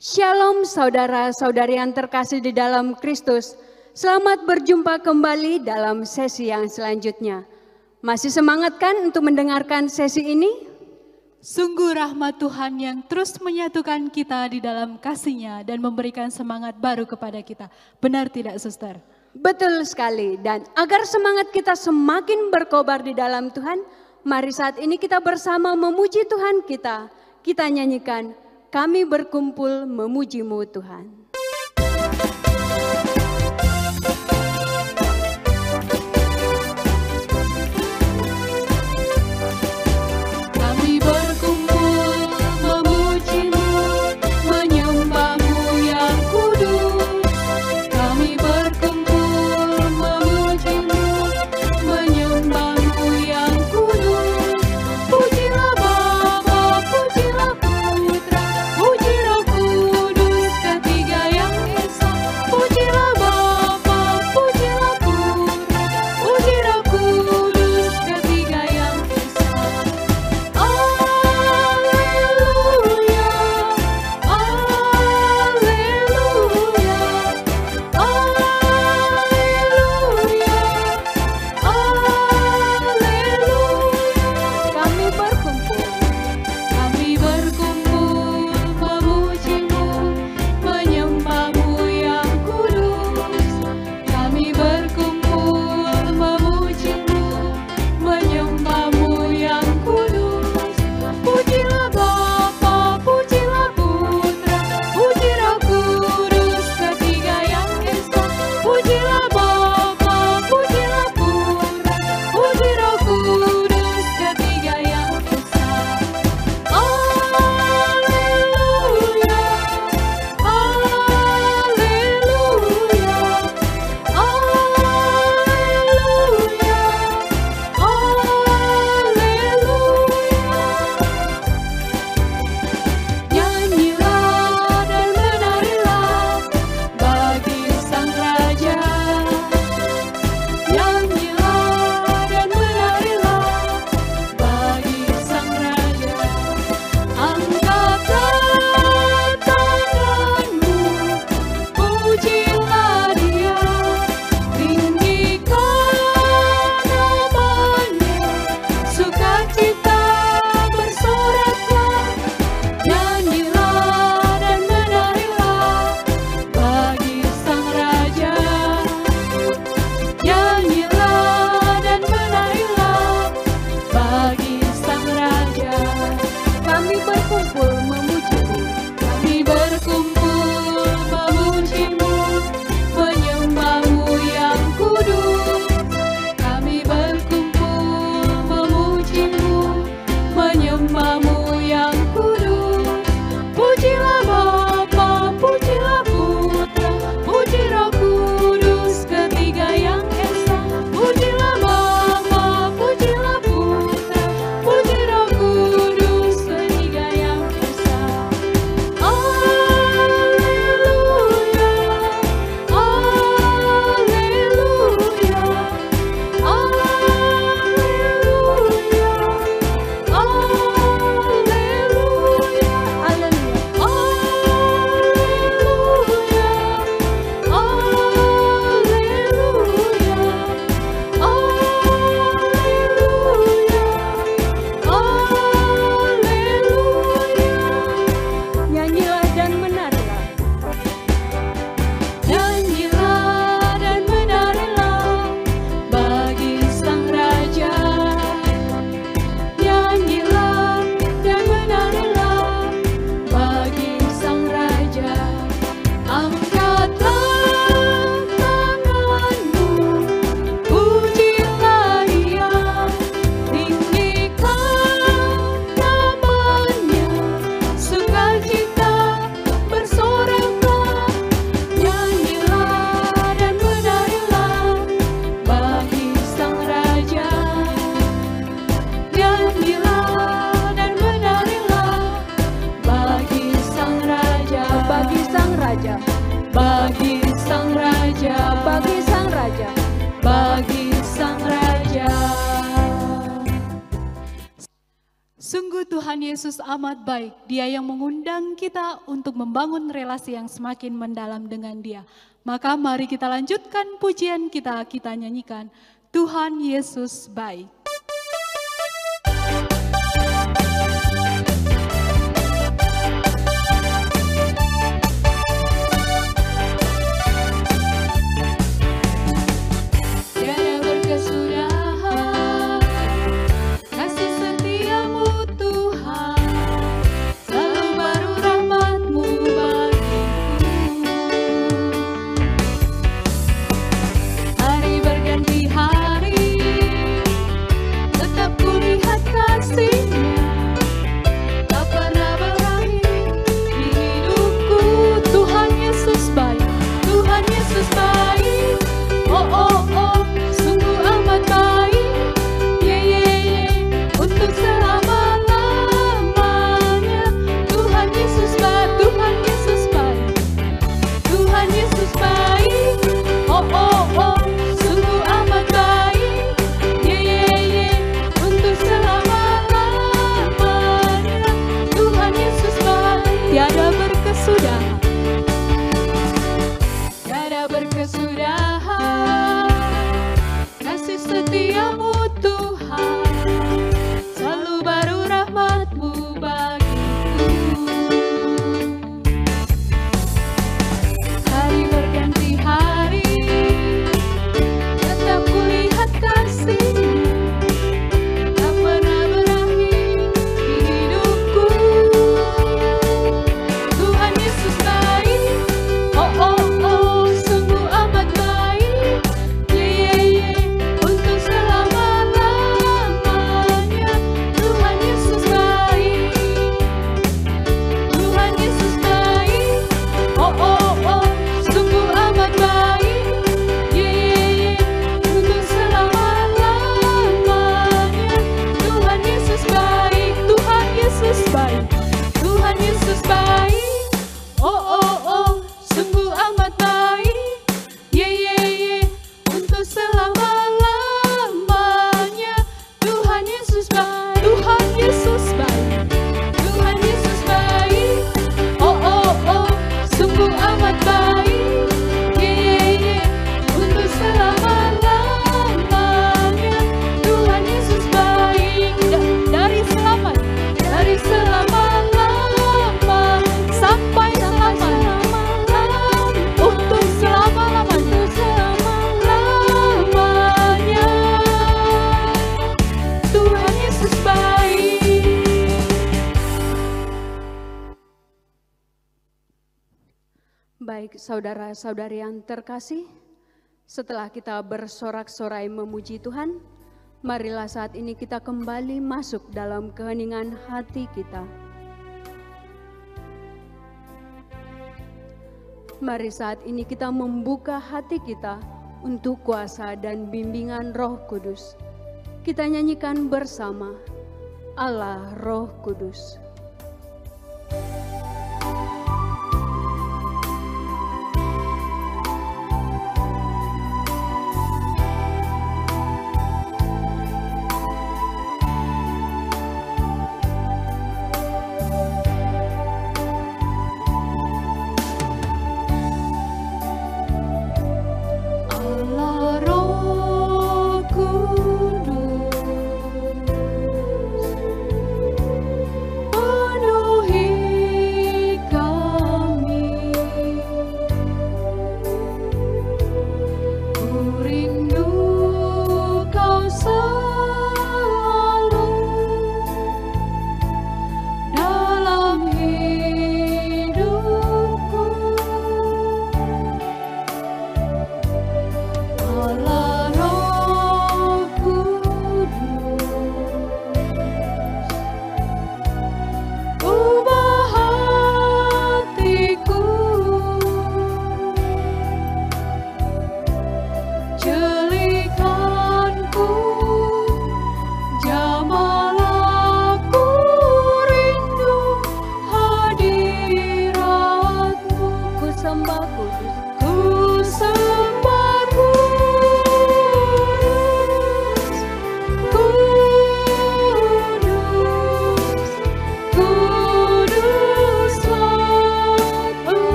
Shalom saudara-saudari yang terkasih di dalam Kristus. Selamat berjumpa kembali dalam sesi yang selanjutnya. Masih semangat kan untuk mendengarkan sesi ini? Sungguh rahmat Tuhan yang terus menyatukan kita di dalam kasih-Nya dan memberikan semangat baru kepada kita. Benar tidak, Suster? Betul sekali. Dan agar semangat kita semakin berkobar di dalam Tuhan, mari saat ini kita bersama memuji Tuhan kita. Kita nyanyikan, kami berkumpul memuji-Mu Tuhan. Sungguh Tuhan Yesus amat baik, Dia yang mengundang kita untuk membangun relasi yang semakin mendalam dengan Dia. Maka mari kita lanjutkan pujian kita nyanyikan, Tuhan Yesus baik. Baik saudara-saudari yang terkasih, setelah kita bersorak-sorai memuji Tuhan, marilah saat ini kita kembali masuk dalam keheningan hati kita. Mari saat ini kita membuka hati kita untuk kuasa dan bimbingan Roh Kudus. Kita nyanyikan bersama, Allah Roh Kudus. Oh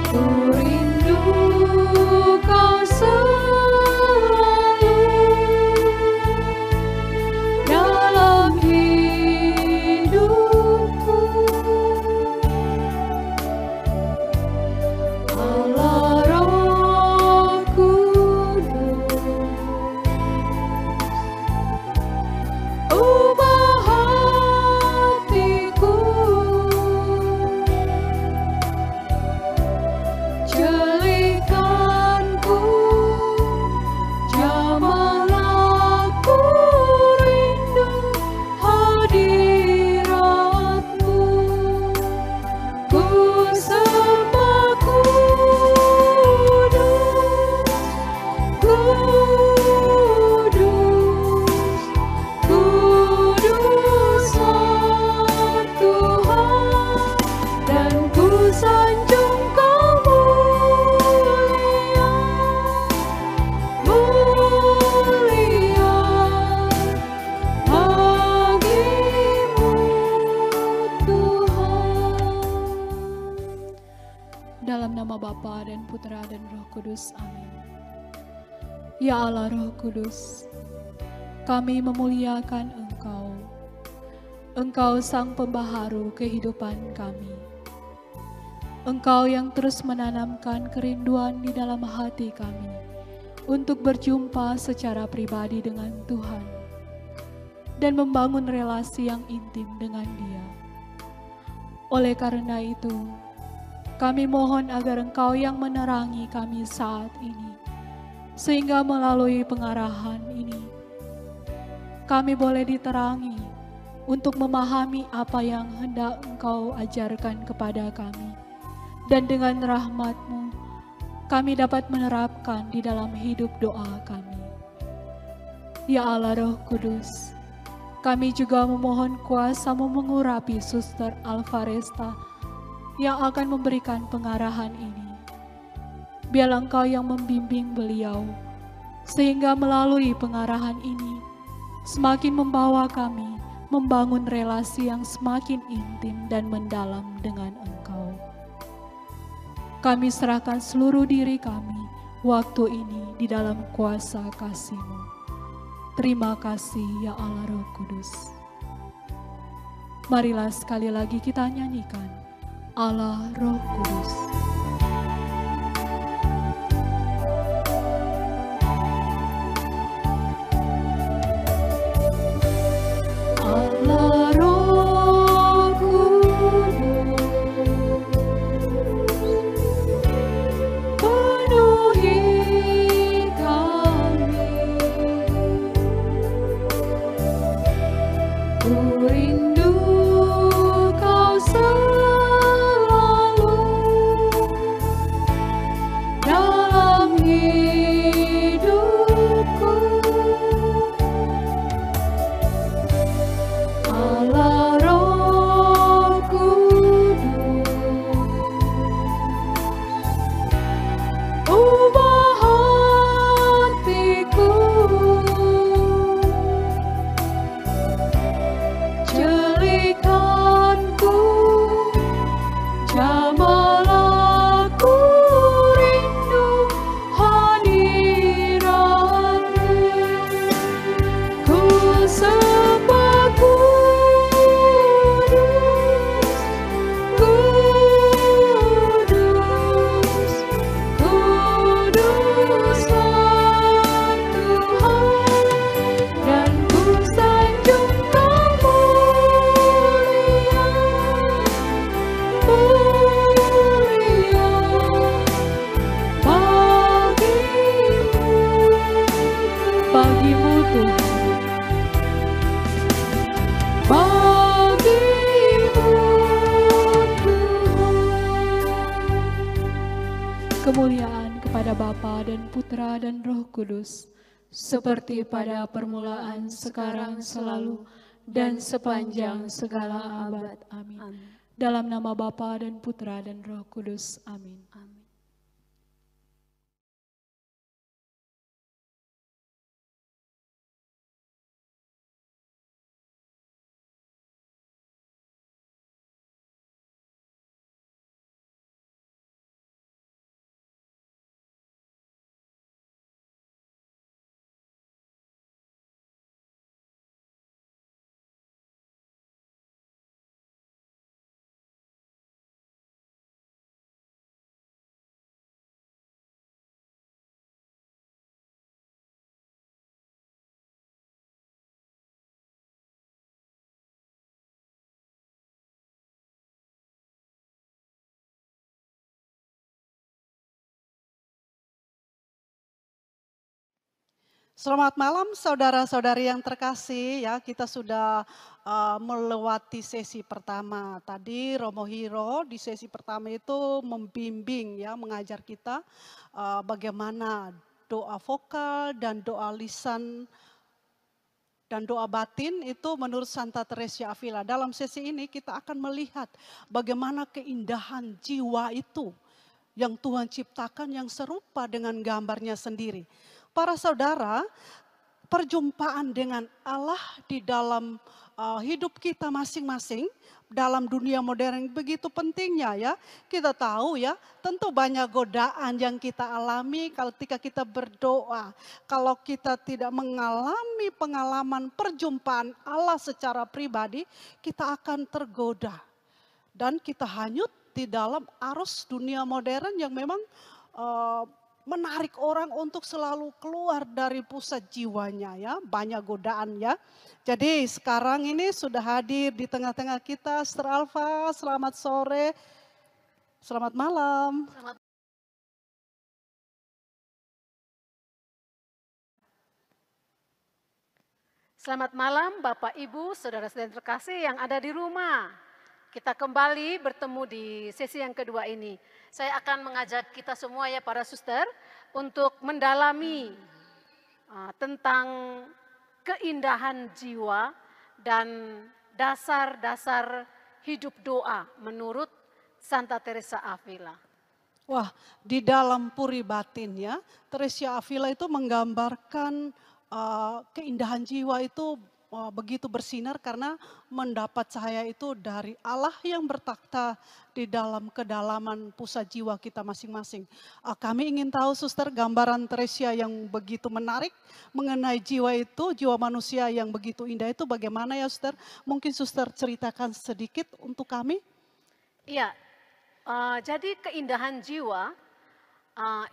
Ku rindu Kau selalu dalam hidupku. Allah Roh Kudus, ubah hatiku, jelikanku, jamahlah ku rindu hadiratmu. Ku sembah kudus, kudus, kuduslah Tuhan, dan ku sanjung Kau mulia, mulia bagimu Tuhan. Dalam nama Bapa dan Putra dan Roh Kudus, amin. Ya Allah Roh Kudus, kami memuliakan Engkau. Engkau Sang Pembaharu kehidupan kami. Engkau yang terus menanamkan kerinduan di dalam hati kami untuk berjumpa secara pribadi dengan Tuhan dan membangun relasi yang intim dengan Dia. Oleh karena itu, kami mohon agar Engkau yang menerangi kami saat ini, sehingga melalui pengarahan ini, kami boleh diterangi untuk memahami apa yang hendak Engkau ajarkan kepada kami. Dan dengan rahmat-Mu, kami dapat menerapkan di dalam hidup doa kami. Ya Allah Roh Kudus, kami juga memohon kuasa-Mu mengurapi Suster Alvaresta yang akan memberikan pengarahan ini. Biarlah Engkau yang membimbing beliau, sehingga melalui pengarahan ini semakin membawa kami membangun relasi yang semakin intim dan mendalam dengan Engkau. Kami serahkan seluruh diri kami waktu ini di dalam kuasa kasih-Mu. Terima kasih ya Allah Roh Kudus. Marilah sekali lagi kita nyanyikan Allah Roh Kudus. Allah Roh Kudus, penuhi kami. Ku rindu Kau selalu dalam hidupku. Allah Roh Kudus, ubah hatiku, jelikanku, jamahlah ku rindu hadirat-Mu. Ku sembah kudus, kudus, kuduslah Tuhan, dan ku sanjung Kau mulia, mulia bagimu Tuhan, bagimu Tuhan. Kemuliaan kepada Bapa dan Putra dan Roh Kudus, seperti pada permulaan, sekarang, selalu, dan sepanjang segala abad. Amin. Dalam nama Bapa dan Putra dan Roh Kudus. Amin. Selamat malam saudara-saudari yang terkasih ya, kita sudah melewati sesi pertama. Tadi Romo Hiro di sesi pertama itu membimbing ya, mengajar kita bagaimana doa vokal dan doa lisan dan doa batin itu menurut Santa Teresa Avila. Dalam sesi ini kita akan melihat bagaimana keindahan jiwa itu yang Tuhan ciptakan yang serupa dengan gambarnya sendiri. Para saudara, perjumpaan dengan Allah di dalam hidup kita masing-masing dalam dunia modern begitu pentingnya ya. Kita tahu ya, tentu banyak godaan yang kita alami ketika kita berdoa. Kalau kita tidak mengalami pengalaman perjumpaan Allah secara pribadi, kita akan tergoda. Dan kita hanyut di dalam arus dunia modern yang memang menarik orang untuk selalu keluar dari pusat jiwanya ya, banyak godaan ya. Jadi sekarang ini sudah hadir di tengah-tengah kita Sister Alfa, selamat sore, selamat malam. Selamat malam Bapak Ibu, saudara-saudara terkasih yang ada di rumah. Kita kembali bertemu di sesi yang kedua ini. Saya akan mengajak kita semua ya para suster untuk mendalami tentang keindahan jiwa dan dasar-dasar hidup doa menurut Santa Teresa Avila. Wah, di dalam puri batin ya, Teresa Avila itu menggambarkan keindahan jiwa itu begitu bersinar karena mendapat cahaya itu dari Allah yang bertakhta di dalam kedalaman pusat jiwa kita masing-masing. Kami ingin tahu suster gambaran Teresa yang begitu menarik mengenai jiwa itu, jiwa manusia yang begitu indah itu bagaimana ya suster? Mungkin suster ceritakan sedikit untuk kami. Iya, jadi keindahan jiwa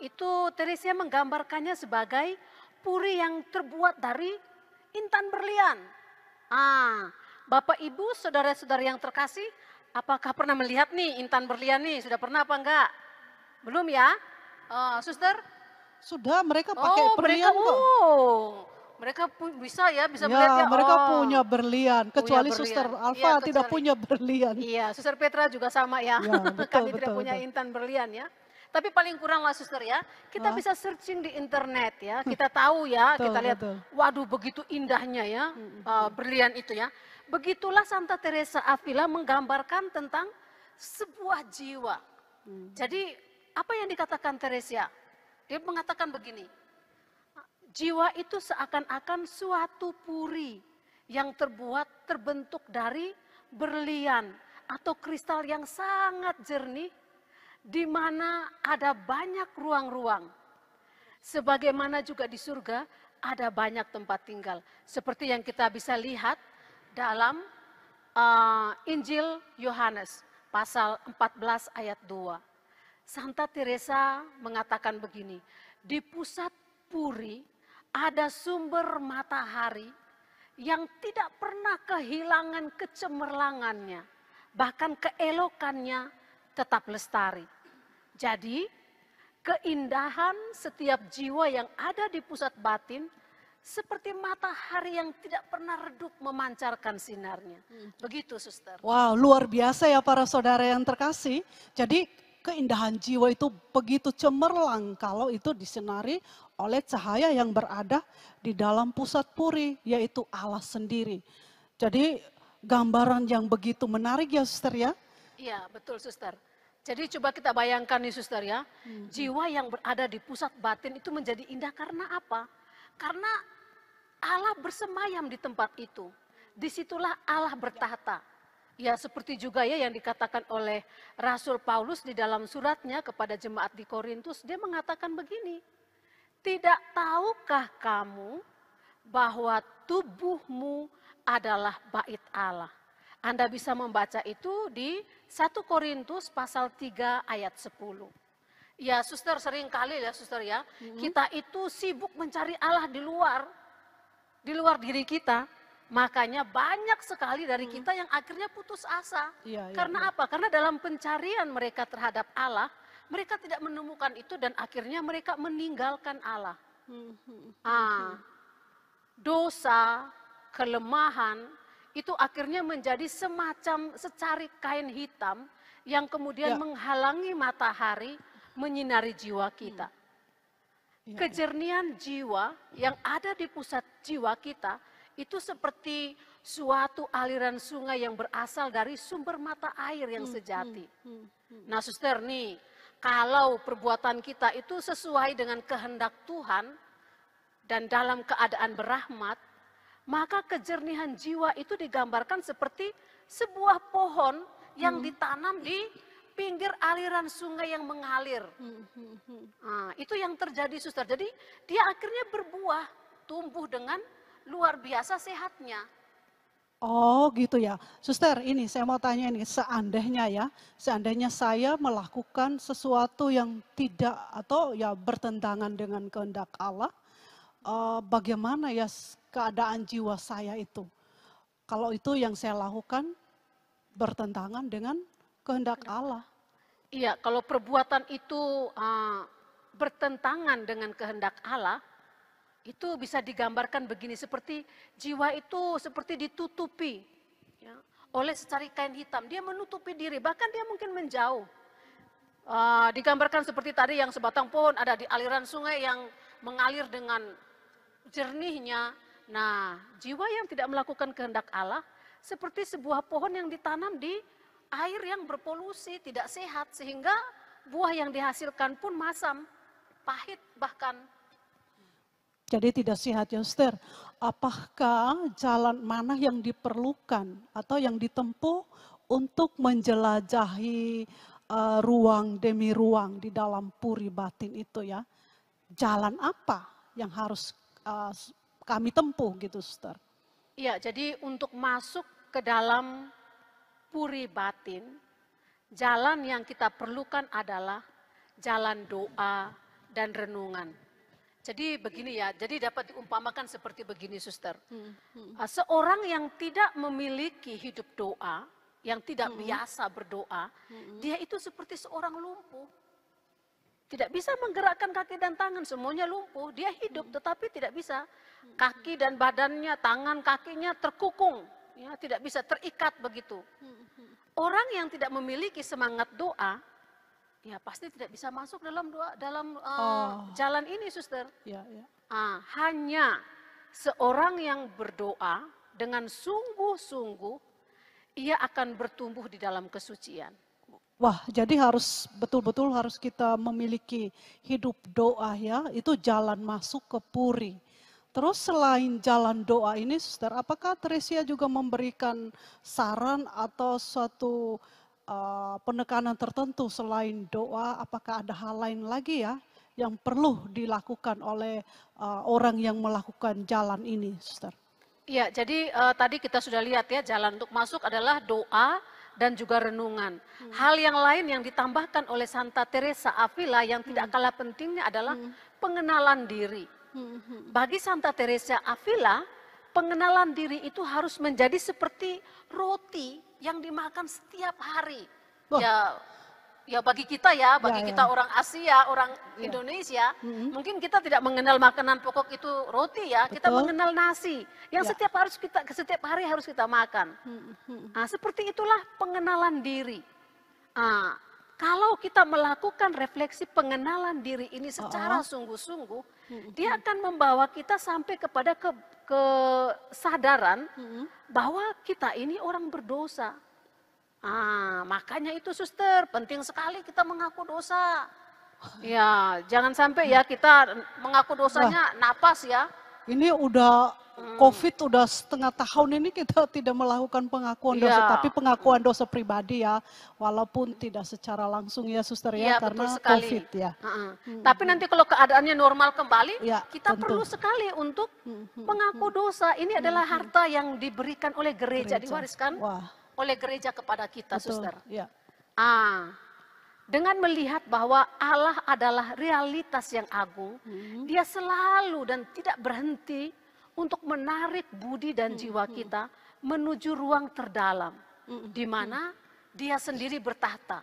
itu Teresa menggambarkannya sebagai puri yang terbuat dari intan berlian. Bapak Ibu, saudara-saudara yang terkasih, apakah pernah melihat nih intan berlian nih? Sudah pernah apa enggak? Belum ya? Suster? Sudah, mereka pakai berlian kok. Mereka bisa ya, bisa melihat ya. Mereka punya berlian, kecuali berlian. Suster Alfa Ya, tidak punya berlian. Iya, Suster Petra juga sama ya. Betul, Kami betul, tidak punya intan berlian ya. Tapi paling kurang lah suster ya, kita bisa searching di internet ya, kita tahu ya, Betul, kita lihat, betul. waduh begitu indahnya ya, berlian itu ya. Begitulah Santa Teresa Avila menggambarkan tentang sebuah jiwa. Jadi apa yang dikatakan Teresa? Dia mengatakan begini, jiwa itu seakan-akan suatu puri yang terbentuk dari berlian atau kristal yang sangat jernih, di mana ada banyak ruang-ruang. Sebagaimana juga di surga ada banyak tempat tinggal. Seperti yang kita bisa lihat dalam Injil Yohanes pasal 14 ayat 2. Santa Teresa mengatakan begini, di pusat puri ada sumber matahari yang tidak pernah kehilangan kecemerlangannya, bahkan keelokannya tetap lestari. Jadi keindahan setiap jiwa yang ada di pusat batin seperti matahari yang tidak pernah redup memancarkan sinarnya. Begitu suster. Wow, luar biasa ya para saudara yang terkasih. Jadi keindahan jiwa itu begitu cemerlang kalau itu disinari oleh cahaya yang berada di dalam pusat puri, yaitu Allah sendiri. Jadi gambaran yang begitu menarik ya suster ya. Iya betul suster. Jadi coba kita bayangkan nih suster ya, jiwa yang berada di pusat batin itu menjadi indah karena apa? Karena Allah bersemayam di tempat itu. Disitulah Allah bertahta. Ya seperti juga ya yang dikatakan oleh Rasul Paulus di dalam suratnya kepada jemaat di Korintus, dia mengatakan begini, tidak tahukah kamu bahwa tubuhmu adalah bait Allah? Anda bisa membaca itu di 1 Korintus pasal 3 ayat 10. Ya suster sering kali ya suster ya, kita itu sibuk mencari Allah di luar diri kita. Makanya banyak sekali dari kita yang akhirnya putus asa. Karena apa? Karena dalam pencarian mereka terhadap Allah, mereka tidak menemukan itu dan akhirnya mereka meninggalkan Allah. dosa, kelemahan, itu akhirnya menjadi semacam secari kain hitam yang kemudian menghalangi matahari menyinari jiwa kita. Kejernihan jiwa yang ada di pusat jiwa kita itu seperti suatu aliran sungai yang berasal dari sumber mata air yang sejati. Nah, suster nih, kalau perbuatan kita itu sesuai dengan kehendak Tuhan dan dalam keadaan berahmat, maka kejernihan jiwa itu digambarkan seperti sebuah pohon yang ditanam di pinggir aliran sungai yang mengalir. Nah, itu yang terjadi, suster. Jadi dia akhirnya berbuah, tumbuh dengan luar biasa sehatnya. Oh gitu ya. Suster, ini saya mau tanya ini, seandainya saya melakukan sesuatu yang tidak atau ya bertentangan dengan kehendak Allah, bagaimana ya keadaan jiwa saya itu? Kalau itu yang saya lakukan bertentangan dengan kehendak Allah. Iya, kalau perbuatan itu bertentangan dengan kehendak Allah, itu bisa digambarkan begini, seperti jiwa itu seperti ditutupi ya, oleh secari kain hitam. Dia menutupi diri, bahkan dia mungkin menjauh. Digambarkan seperti tadi yang sebatang pohon ada di aliran sungai yang mengalir dengan jernihnya. Nah, jiwa yang tidak melakukan kehendak Allah seperti sebuah pohon yang ditanam di air yang berpolusi, tidak sehat, sehingga buah yang dihasilkan pun masam, pahit bahkan. Jadi tidak sehat ya, Suster. Apakah jalan mana yang diperlukan atau yang ditempuh untuk menjelajahi ruang demi ruang di dalam puri batin itu ya? Jalan apa yang harus kami tempuh gitu, Suster? Iya, jadi untuk masuk ke dalam puri batin, jalan yang kita perlukan adalah jalan doa dan renungan. Jadi begini ya, jadi dapat diumpamakan seperti begini, suster. Seorang yang tidak memiliki hidup doa, yang tidak biasa berdoa, dia itu seperti seorang lumpuh. Tidak bisa menggerakkan kaki dan tangan, semuanya lumpuh. Dia hidup tetapi tidak bisa. Kaki dan badannya, tangan kakinya terkukung, ya, tidak bisa terikat begitu. Orang yang tidak memiliki semangat doa, ya pasti tidak bisa masuk dalam jalan ini, suster. Hanya seorang yang berdoa dengan sungguh-sungguh, ia akan bertumbuh di dalam kesucian. Wah, jadi harus betul-betul harus kita memiliki hidup doa ya, itu jalan masuk ke puri. Terus selain jalan doa ini, suster, apakah Teresia juga memberikan saran atau suatu penekanan tertentu selain doa, apakah ada hal lain lagi ya yang perlu dilakukan oleh orang yang melakukan jalan ini, suster? Iya, jadi tadi kita sudah lihat ya, jalan untuk masuk adalah doa dan juga renungan. Hal yang lain yang ditambahkan oleh Santa Teresa Avila yang tidak kalah pentingnya adalah pengenalan diri. Bagi Santa Teresa Avila, pengenalan diri itu harus menjadi seperti roti yang dimakan setiap hari. Ya bagi kita ya, bagi kita orang Asia, orang Indonesia, mungkin kita tidak mengenal makanan pokok itu roti ya, kita mengenal nasi yang setiap hari harus kita makan. Nah, seperti itulah pengenalan diri. Kalau kita melakukan refleksi pengenalan diri ini secara sungguh-sungguh, dia akan membawa kita sampai kepada kesadaran bahwa kita ini orang berdosa. Makanya itu, suster, penting sekali kita mengaku dosa. Ya, jangan sampai ya kita mengaku dosanya napas ya. Ini udah COVID udah setengah tahun ini kita tidak melakukan pengakuan dosa, tapi pengakuan dosa pribadi ya, walaupun tidak secara langsung ya, suster ya, karena COVID ya. Tapi nanti kalau keadaannya normal kembali, kita perlu sekali untuk mengaku dosa. Ini adalah harta yang diberikan oleh gereja, diwariskan oleh gereja kepada kita, suster. Dengan melihat bahwa Allah adalah realitas yang agung, dia selalu dan tidak berhenti untuk menarik budi dan jiwa kita menuju ruang terdalam, di mana dia sendiri bertahta.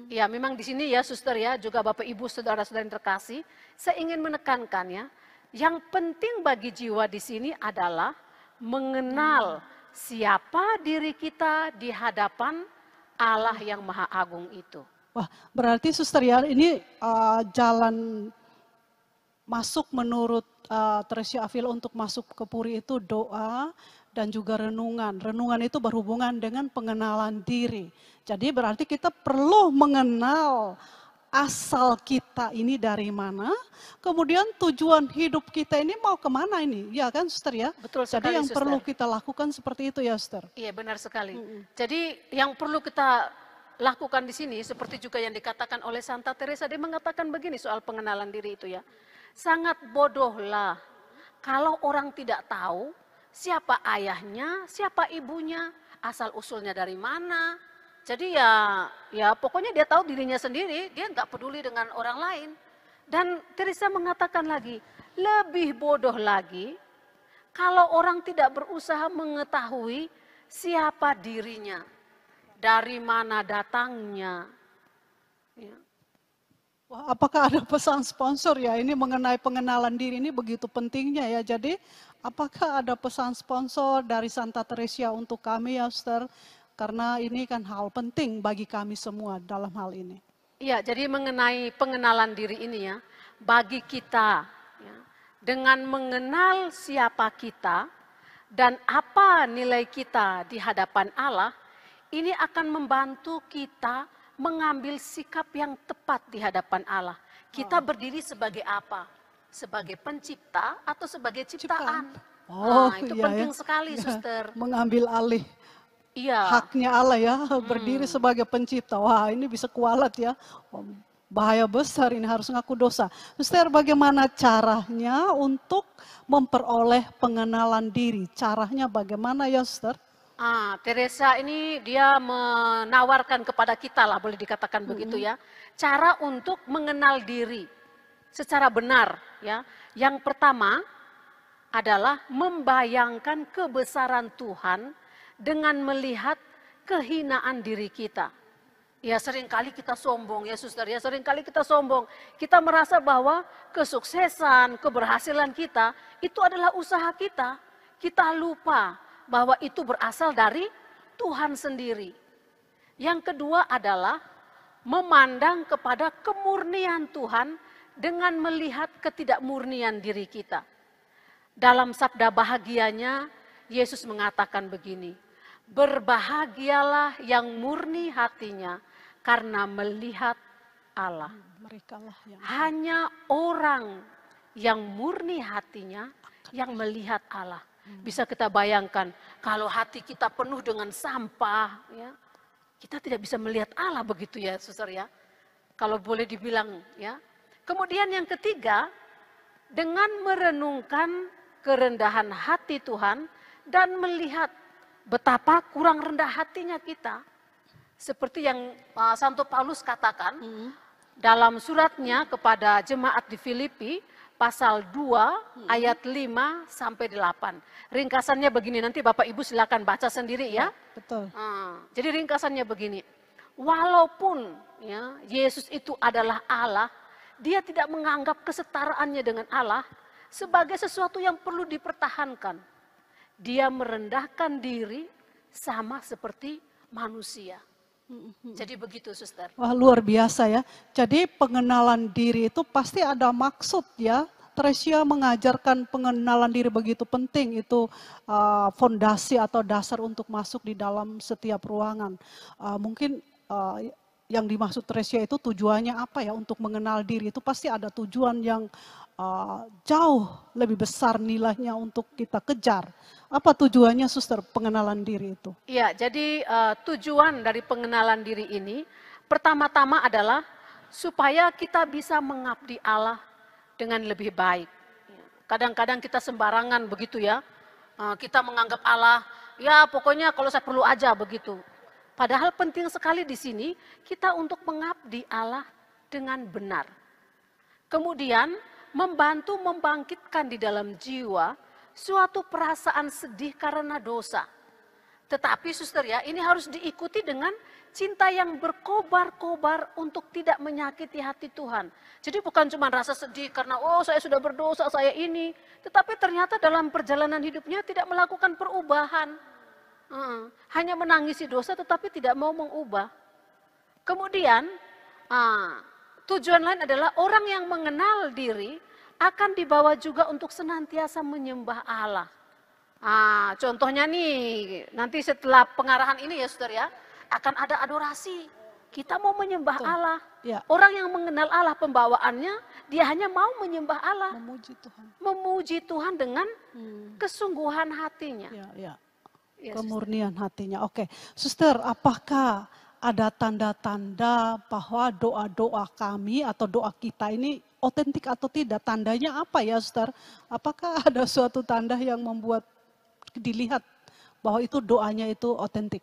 Ya, memang di sini ya, suster ya, juga Bapak Ibu, saudara-saudara yang terkasih, saya ingin menekankan ya, Yang penting bagi jiwa di sini adalah mengenal siapa diri kita di hadapan Allah yang Maha Agung itu. Wah, berarti suster ya, ini jalan masuk menurut Teresia Avila untuk masuk ke Puri itu doa dan juga renungan. Renungan itu berhubungan dengan pengenalan diri. Jadi berarti kita perlu mengenal asal kita ini dari mana, kemudian tujuan hidup kita ini mau kemana ini, ya kan suster ya? Betul sekali, jadi yang suster. perlu kita lakukan seperti itu ya suster. Iya benar sekali. Jadi yang perlu kita lakukan di sini seperti juga yang dikatakan oleh Santa Teresa, dia mengatakan begini soal pengenalan diri itu ya. Sangat bodohlah kalau orang tidak tahu siapa ayahnya, siapa ibunya, asal usulnya dari mana. Jadi ya pokoknya dia tahu dirinya sendiri, dia nggak peduli dengan orang lain. Dan Teresa mengatakan lagi, lebih bodoh lagi kalau orang tidak berusaha mengetahui siapa dirinya, dari mana datangnya. Ya. Wah, apakah ada pesan sponsor ya ini mengenai pengenalan diri ini begitu pentingnya ya. Jadi apakah ada pesan sponsor dari Santa Teresa untuk kami ya suster? Karena ini kan hal penting bagi kami semua dalam hal ini. Iya, jadi mengenai pengenalan diri ini ya, bagi kita ya, dengan mengenal siapa kita dan apa nilai kita di hadapan Allah, ini akan membantu kita mengambil sikap yang tepat di hadapan Allah. Kita berdiri sebagai apa? Sebagai pencipta atau sebagai ciptaan? Nah, itu iya penting ya. sekali, suster. Mengambil alih Iya. haknya Allah ya, berdiri sebagai pencipta. Wah ini bisa kualat ya, bahaya besar ini, harus ngaku dosa. Suster, bagaimana caranya untuk memperoleh pengenalan diri? Caranya bagaimana ya suster? Teresa ini dia menawarkan kepada kita lah, boleh dikatakan begitu ya, cara untuk mengenal diri secara benar ya. Yang pertama adalah membayangkan kebesaran Tuhan dengan melihat kehinaan diri kita. Ya seringkali kita sombong ya suster, ya seringkali kita sombong. Kita merasa bahwa kesuksesan, keberhasilan kita itu adalah usaha kita. Kita lupa bahwa itu berasal dari Tuhan sendiri. Yang kedua adalah memandang kepada kemurnian Tuhan dengan melihat ketidakmurnian diri kita. Dalam sabda bahagianya, Yesus mengatakan begini, berbahagialah yang murni hatinya karena melihat Allah. Merekalah yang Hanya orang yang murni hatinya yang melihat Allah. Bisa kita bayangkan kalau hati kita penuh dengan sampah, ya, kita tidak bisa melihat Allah begitu ya, suster ya. Kalau boleh dibilang ya. Kemudian yang ketiga, dengan merenungkan kerendahan hati Tuhan dan melihat betapa kurang rendah hatinya kita. Seperti yang Santo Paulus katakan dalam suratnya kepada jemaat di Filipi pasal 2 ayat 5 sampai 8. Ringkasannya begini, nanti Bapak Ibu silakan baca sendiri ya. betul. Jadi ringkasannya begini, walaupun ya, Yesus itu adalah Allah, dia tidak menganggap kesetaraannya dengan Allah sebagai sesuatu yang perlu dipertahankan. Dia merendahkan diri sama seperti manusia. Jadi begitu suster. Wah luar biasa ya. Jadi pengenalan diri itu pasti ada maksud ya. Teresia mengajarkan pengenalan diri begitu penting, itu fondasi atau dasar untuk masuk di dalam setiap ruangan. Mungkin yang dimaksud Teresia itu tujuannya apa ya, untuk mengenal diri itu pasti ada tujuan yang jauh lebih besar nilainya untuk kita kejar. Apa tujuannya suster pengenalan diri itu? Iya, jadi tujuan dari pengenalan diri ini pertama-tama adalah supaya kita bisa mengabdi Allah dengan lebih baik. Kadang-kadang kita sembarangan begitu ya, kita menganggap Allah, ya pokoknya kalau saya perlu aja begitu. Padahal penting sekali di sini kita untuk mengabdi Allah dengan benar. Kemudian membantu membangkitkan di dalam jiwa suatu perasaan sedih karena dosa. Tetapi suster ya, ini harus diikuti dengan cinta yang berkobar-kobar untuk tidak menyakiti hati Tuhan. Jadi bukan cuma rasa sedih karena oh saya sudah berdosa, saya ini. Tetapi ternyata dalam perjalanan hidupnya tidak melakukan perubahan. Hanya menangisi dosa tetapi tidak mau mengubah. Kemudian tujuan lain adalah orang yang mengenal diri akan dibawa juga untuk senantiasa menyembah Allah. Contohnya nih, nanti setelah pengarahan ini ya saudara ya, akan ada adorasi. Kita mau menyembah Allah. Ya. Orang yang mengenal Allah pembawaannya, dia hanya mau menyembah Allah. Memuji Tuhan. Memuji Tuhan dengan kesungguhan hatinya. Ya. Ya, Kemurnian hatinya. Oke, suster, apakah ada tanda-tanda bahwa doa-doa kami atau doa kita ini otentik atau tidak? Tandanya apa ya, suster? Apakah ada suatu tanda yang membuat dilihat bahwa itu doanya itu otentik?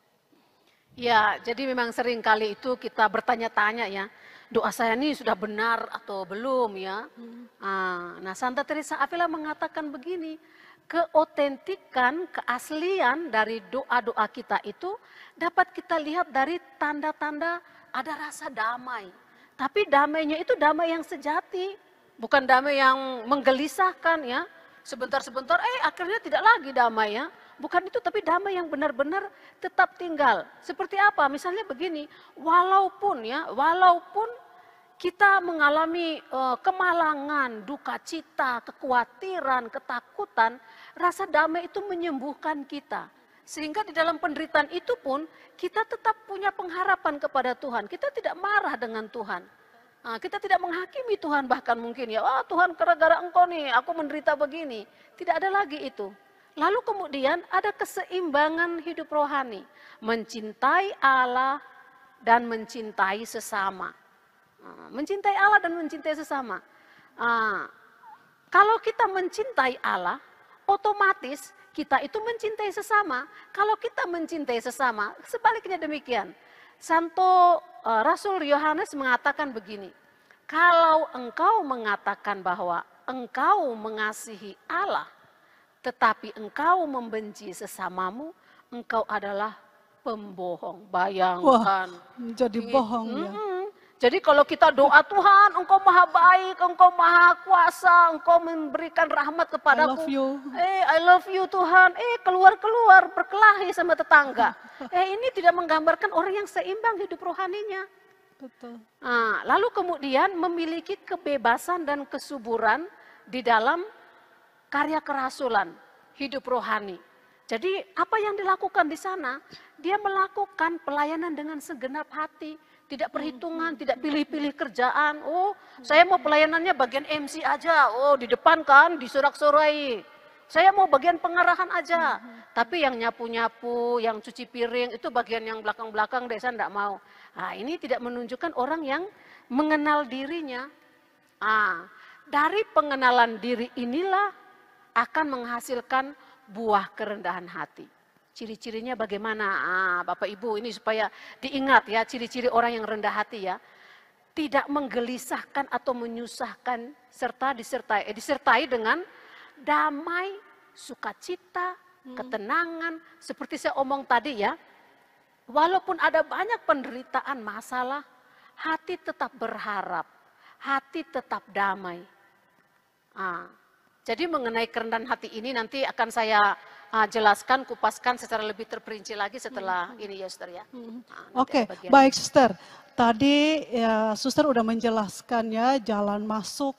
Ya, jadi memang sering kali itu kita bertanya-tanya ya, doa saya ini sudah benar atau belum ya. Nah, Santa Teresa Avila mengatakan begini, keotentikan, keaslian dari doa-doa kita itu dapat kita lihat dari tanda-tanda ada rasa damai. Tapi damainya itu damai yang sejati, bukan damai yang menggelisahkan ya. Sebentar-sebentar, akhirnya tidak lagi damai ya. Bukan itu, tapi damai yang benar-benar tetap tinggal. Seperti apa? Misalnya begini, walaupun kita mengalami kemalangan, duka cita, kekhawatiran, ketakutan, rasa damai itu menyembuhkan kita. Sehingga di dalam penderitaan itu pun kita tetap punya pengharapan kepada Tuhan. Kita tidak marah dengan Tuhan. Kita tidak menghakimi Tuhan bahkan mungkin ya, Tuhan gara-gara engkau nih aku menderita begini. Tidak ada lagi itu. Lalu kemudian ada keseimbangan hidup rohani. Mencintai Allah dan mencintai sesama. Mencintai Allah dan mencintai sesama. Kalau kita mencintai Allah, otomatis kita itu mencintai sesama. Kalau kita mencintai sesama, sebaliknya demikian. Santo Rasul Yohanes mengatakan begini, kalau engkau mengatakan bahwa engkau mengasihi Allah, tetapi engkau membenci sesamamu, engkau adalah pembohong. Bayangkan. Menjadi bohong ya. Jadi kalau kita doa Tuhan, engkau maha baik, engkau maha kuasa, engkau memberikan rahmat kepadaku. I love you. I love you Tuhan. Keluar-keluar berkelahi sama tetangga. Ini tidak menggambarkan orang yang seimbang hidup rohaninya. Betul. Lalu kemudian memiliki kebebasan dan kesuburan di dalam karya kerasulan, hidup rohani. Jadi apa yang dilakukan di sana? Dia melakukan pelayanan dengan segenap hati. Tidak perhitungan, tidak pilih-pilih kerjaan. Saya mau pelayanannya bagian MC aja. Di depan kan disorak-sorai. Saya mau bagian pengarahan aja. Tapi yang nyapu-nyapu, yang cuci piring, itu bagian yang belakang-belakang deh, saya enggak mau. Ini tidak menunjukkan orang yang mengenal dirinya. Dari pengenalan diri inilah akan menghasilkan buah kerendahan hati. Ciri-cirinya bagaimana? Bapak Ibu, ini supaya diingat ya, ciri-ciri orang yang rendah hati ya. Tidak menggelisahkan atau menyusahkan, serta disertai dengan damai, sukacita, ketenangan. Seperti saya omong tadi ya, walaupun ada banyak penderitaan, masalah, hati tetap berharap, hati tetap damai. Jadi mengenai kerendahan hati ini nanti akan saya jelaskan, kupaskan secara lebih terperinci lagi setelah ini ya Suster ya. Oke, baik Suster. Tadi ya, Suster udah menjelaskan ya jalan masuk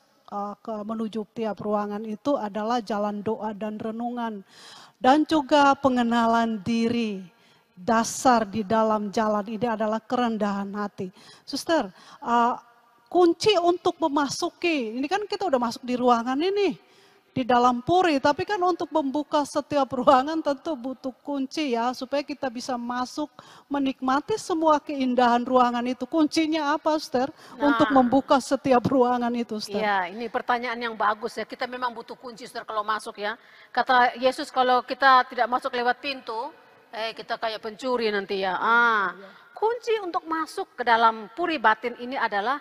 menuju tiap ruangan itu adalah jalan doa dan renungan. Dan juga pengenalan diri. Dasar di dalam jalan ini adalah kerendahan hati. Suster, kunci untuk memasuki, ini kan kita udah masuk di ruangan ini. Di dalam puri, tapi kan untuk membuka setiap ruangan tentu butuh kunci ya, supaya kita bisa masuk menikmati semua keindahan ruangan itu. Kuncinya apa, Suster? Untuk membuka setiap ruangan itu, Suster. Iya, ini pertanyaan yang bagus ya. Kita memang butuh kunci, Suster, kalau masuk ya. Kata Yesus, kalau kita tidak masuk lewat pintu, kita kayak pencuri nanti ya. Kunci untuk masuk ke dalam puri batin ini adalah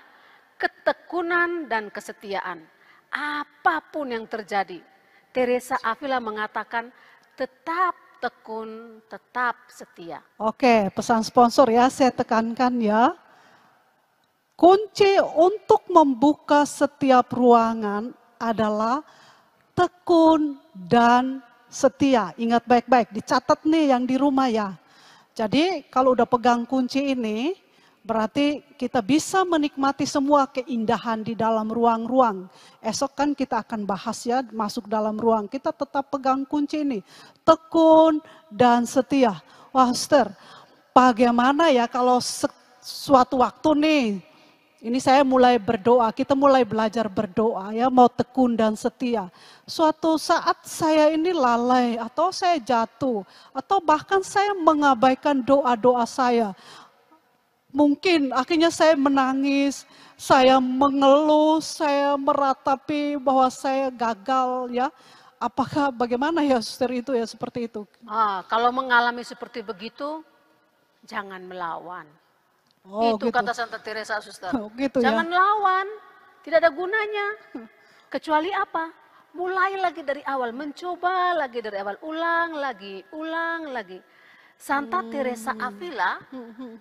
ketekunan dan kesetiaan. Apapun yang terjadi, Teresa Avila mengatakan tetap tekun, tetap setia. Oke, pesan sponsor ya, saya tekankan ya. Kunci untuk membuka setiap ruangan adalah tekun dan setia. Ingat baik-baik, dicatat nih yang di rumah ya. Jadi kalau udah pegang kunci ini, berarti kita bisa menikmati semua keindahan di dalam ruang-ruang. Esok kan kita akan bahas ya, masuk dalam ruang. Kita tetap pegang kunci ini, tekun dan setia. Wah, Sister, bagaimana ya kalau suatu waktu nih, ini saya mulai berdoa, kita mulai belajar berdoa ya, mau tekun dan setia. Suatu saat saya ini lalai atau saya jatuh atau bahkan saya mengabaikan doa-doa saya. Mungkin akhirnya saya menangis, saya mengeluh, saya meratapi bahwa saya gagal ya. Apakah bagaimana ya Suster itu ya seperti itu? Kalau mengalami seperti begitu, jangan melawan. Oh, itu gitu. kata Santa Teresa, Suster. Oh, gitu Jangan ya. lawan, tidak ada gunanya. Kecuali apa? Mulai lagi dari awal, mencoba lagi dari awal, ulang lagi. Santa Teresa Avila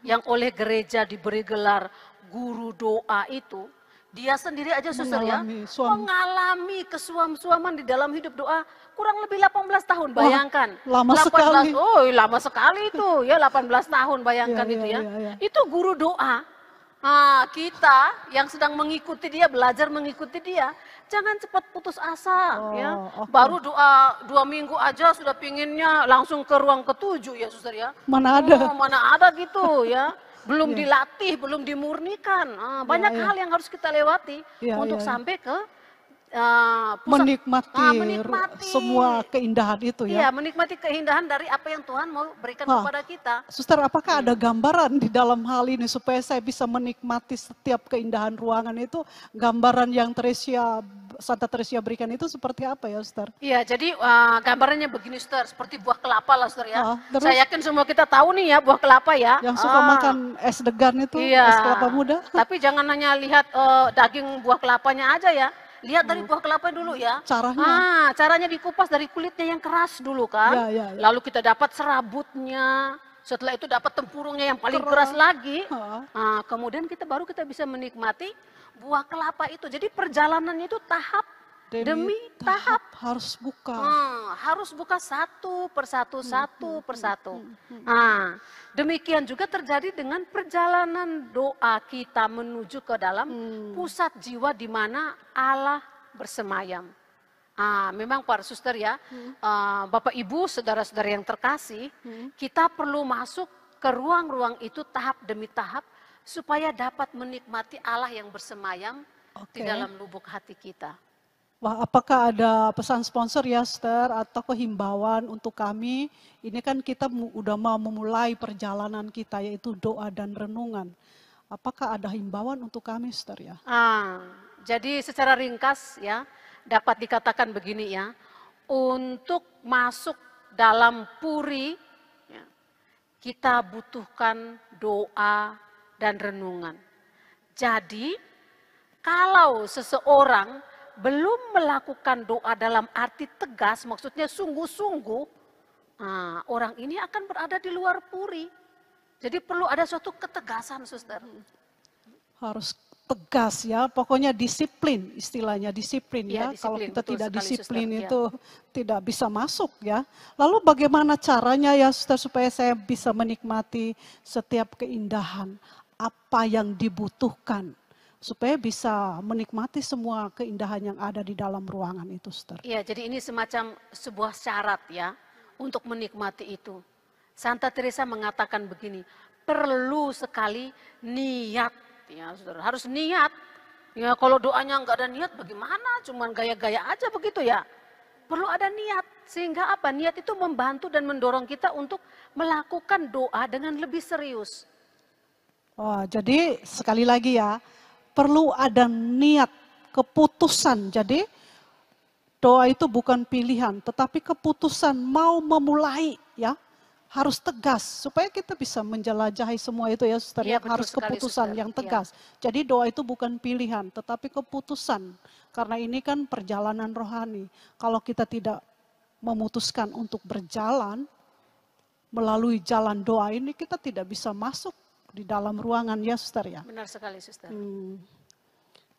yang oleh gereja diberi gelar guru doa itu, dia sendiri aja Suster ya, mengalami kesuam-suaman di dalam hidup doa kurang lebih 18 tahun, bayangkan. Wah, lama sekali. Oh, lama sekali itu ya, 18 tahun bayangkan Ya, itu ya. ya. Itu guru doa. Kita yang sedang mengikuti dia, belajar mengikuti dia, jangan cepat putus asa ya. Okay. Baru doa 2 minggu aja sudah pinginnya langsung ke ruang ke-7 ya Suster ya. Mana ada? Mana ada gitu ya. Belum dilatih, belum dimurnikan. Banyak hal yang harus kita lewati untuk sampai ke pusat, menikmati semua keindahan itu ya. Iya, menikmati keindahan dari apa yang Tuhan mau berikan kepada kita. Suster, apakah ada gambaran di dalam hal ini supaya saya bisa menikmati setiap keindahan ruangan itu? Gambaran yang Santa Teresa berikan itu seperti apa ya, Suster? Iya, jadi gambarannya begini, Suster, seperti buah kelapa lah, Suster ya. Terus? Saya yakin semua kita tahu nih ya buah kelapa ya. Yang suka makan es degan itu, es kelapa muda. Tapi jangan hanya lihat daging buah kelapanya aja ya. Lihat dari buah kelapa dulu ya. Caranya? Caranya dikupas dari kulitnya yang keras dulu kan. Ya. Lalu kita dapat serabutnya. Setelah itu dapat tempurungnya yang paling keras lagi. Kemudian baru kita bisa menikmati buah kelapa itu. Jadi perjalanannya itu tahap demi tahap. Harus buka. Harus buka satu persatu. Demikian juga terjadi dengan perjalanan doa kita menuju ke dalam pusat jiwa di mana Allah bersemayam. Memang para suster ya, Bapak Ibu, saudara-saudara yang terkasih, kita perlu masuk ke ruang-ruang itu tahap demi tahap supaya dapat menikmati Allah yang bersemayam di dalam lubuk hati kita. Wah, apakah ada pesan sponsor ya, Sister, atau himbauan untuk kami? Ini kan kita udah mau memulai perjalanan kita, yaitu doa dan renungan. Apakah ada himbauan untuk kami, Sister ya? Jadi secara ringkas ya, dapat dikatakan begini ya, untuk masuk dalam puri, ya, kita butuhkan doa dan renungan. Jadi, kalau seseorang belum melakukan doa dalam arti tegas, maksudnya sungguh-sungguh, orang ini akan berada di luar puri. Jadi perlu ada suatu ketegasan, Suster. Harus tegas ya, pokoknya disiplin, istilahnya disiplin ya. Kalau kita tidak disiplin itu tidak bisa masuk ya. Lalu bagaimana caranya ya, Suster, supaya saya bisa menikmati setiap keindahan, apa yang dibutuhkan, supaya bisa menikmati semua keindahan yang ada di dalam ruangan itu, Suster. Iya, jadi ini semacam sebuah syarat ya untuk menikmati itu. Santa Teresa mengatakan begini, perlu sekali niat ya, Saudara. Harus niat. Ya, kalau doanya enggak ada niat bagaimana? Cuman gaya-gaya aja begitu ya. Perlu ada niat, sehingga apa? Niat itu membantu dan mendorong kita untuk melakukan doa dengan lebih serius. Jadi sekali lagi ya, perlu ada niat, keputusan. Jadi doa itu bukan pilihan, tetapi keputusan mau memulai ya. Harus tegas supaya kita bisa menjelajahi semua itu ya, Suster. Ya, harus keputusan yang tegas. Jadi doa itu bukan pilihan, tetapi keputusan. Karena ini kan perjalanan rohani. Kalau kita tidak memutuskan untuk berjalan, melalui jalan doa ini kita tidak bisa masuk di dalam ruangan ya suster ya. Benar sekali suster. Hmm.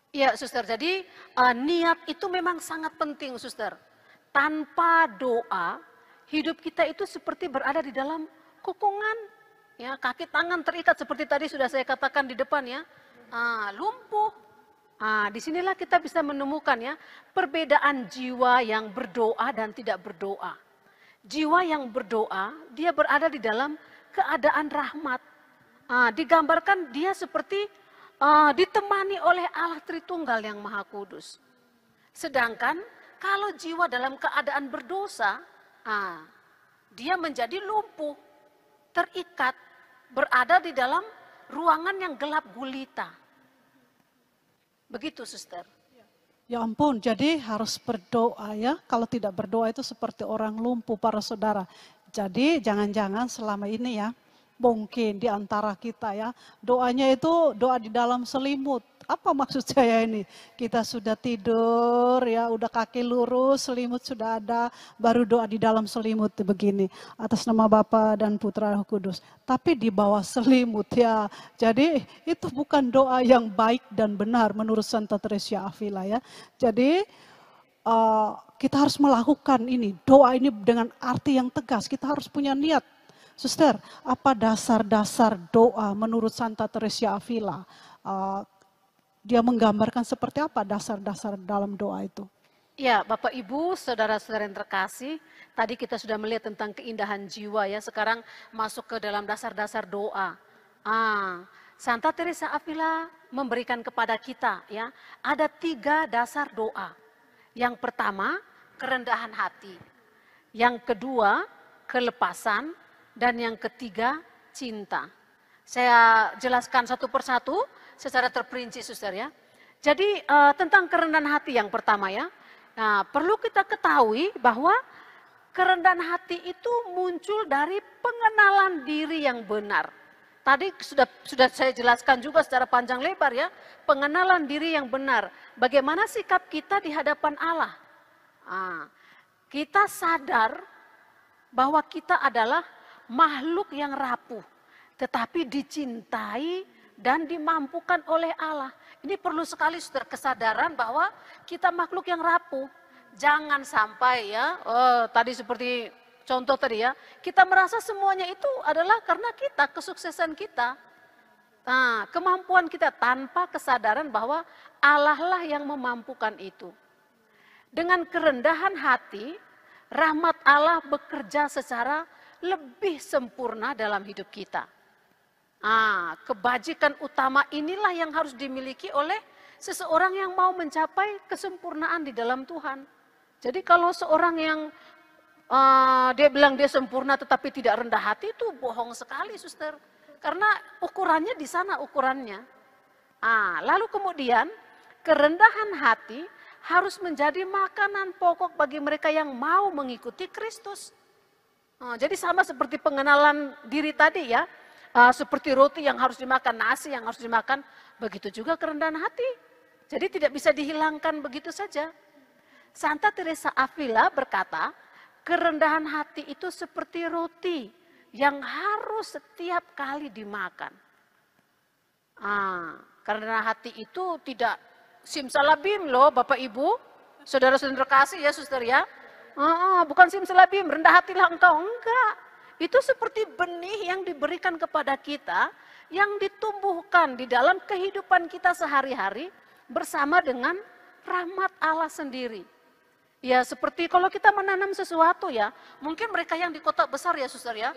Iya suster, jadi niat itu memang sangat penting suster. Tanpa doa, hidup kita itu seperti berada di dalam kokongan. Ya, kaki tangan terikat seperti tadi sudah saya katakan di depan ya. Lumpuh. Disinilah kita bisa menemukan ya perbedaan jiwa yang berdoa dan tidak berdoa. Jiwa yang berdoa, dia berada di dalam keadaan rahmat. Digambarkan dia seperti ditemani oleh Allah Tritunggal yang Maha Kudus. Sedangkan kalau jiwa dalam keadaan berdosa, dia menjadi lumpuh, terikat, berada di dalam ruangan yang gelap gulita. Begitu suster. Ya ampun, jadi harus berdoa ya. Kalau tidak berdoa itu seperti orang lumpuh para saudara. Jadi jangan-jangan selama ini ya, mungkin di antara kita ya, doanya itu doa di dalam selimut. Apa maksud saya ini? Kita sudah tidur ya, udah kaki lurus, selimut sudah ada, baru doa di dalam selimut begini. Atas nama Bapa dan Putra Roh Kudus. Tapi di bawah selimut ya. Jadi itu bukan doa yang baik dan benar menurut Santa Teresia Avila ya. Jadi kita harus melakukan ini, doa ini dengan arti yang tegas. Kita harus punya niat. Suster, apa dasar-dasar doa menurut Santa Teresia Avila? Dia menggambarkan seperti apa dasar-dasar dalam doa itu? Ya, Bapak Ibu, saudara-saudara yang terkasih, tadi kita sudah melihat tentang keindahan jiwa ya, sekarang masuk ke dalam dasar-dasar doa. Santa Teresa Avila memberikan kepada kita ya, ada 3 dasar doa. Yang pertama, kerendahan hati. Yang kedua, kelepasan. Dan yang ketiga, cinta. Saya jelaskan satu persatu secara terperinci suster ya. Jadi tentang kerendahan hati yang pertama ya. Nah, perlu kita ketahui bahwa kerendahan hati itu muncul dari pengenalan diri yang benar. Tadi sudah saya jelaskan juga secara panjang lebar ya. Pengenalan diri yang benar. Bagaimana sikap kita di hadapan Allah. Kita sadar bahwa kita adalah makhluk yang rapuh, tetapi dicintai dan dimampukan oleh Allah. Ini perlu sekali saudara kesadaran bahwa kita makhluk yang rapuh. Jangan sampai ya, tadi seperti contoh tadi ya, kita merasa semuanya itu adalah karena kita, kesuksesan kita. Kemampuan kita tanpa kesadaran bahwa Allah lah yang memampukan itu. Dengan kerendahan hati, rahmat Allah bekerja secara lebih sempurna dalam hidup kita. Kebajikan utama inilah yang harus dimiliki oleh seseorang yang mau mencapai kesempurnaan di dalam Tuhan. Jadi kalau seorang yang dia bilang dia sempurna tetapi tidak rendah hati, itu bohong sekali suster. Karena ukurannya di sana ukurannya. Lalu kemudian kerendahan hati harus menjadi makanan pokok bagi mereka yang mau mengikuti Kristus. Jadi sama seperti pengenalan diri tadi ya, seperti roti yang harus dimakan, nasi yang harus dimakan, begitu juga kerendahan hati. Jadi tidak bisa dihilangkan begitu saja. Santa Teresa Avila berkata, kerendahan hati itu seperti roti yang harus setiap kali dimakan. Kerendahan hati itu tidak simsalabim loh Bapak Ibu, saudara-saudara terkasih ya suster ya. Bukan simsalabim, rendah hatilah engkau, enggak. Itu seperti benih yang diberikan kepada kita, yang ditumbuhkan di dalam kehidupan kita sehari-hari bersama dengan rahmat Allah sendiri. Ya seperti kalau kita menanam sesuatu ya, mungkin mereka yang di kota besar ya suster ya,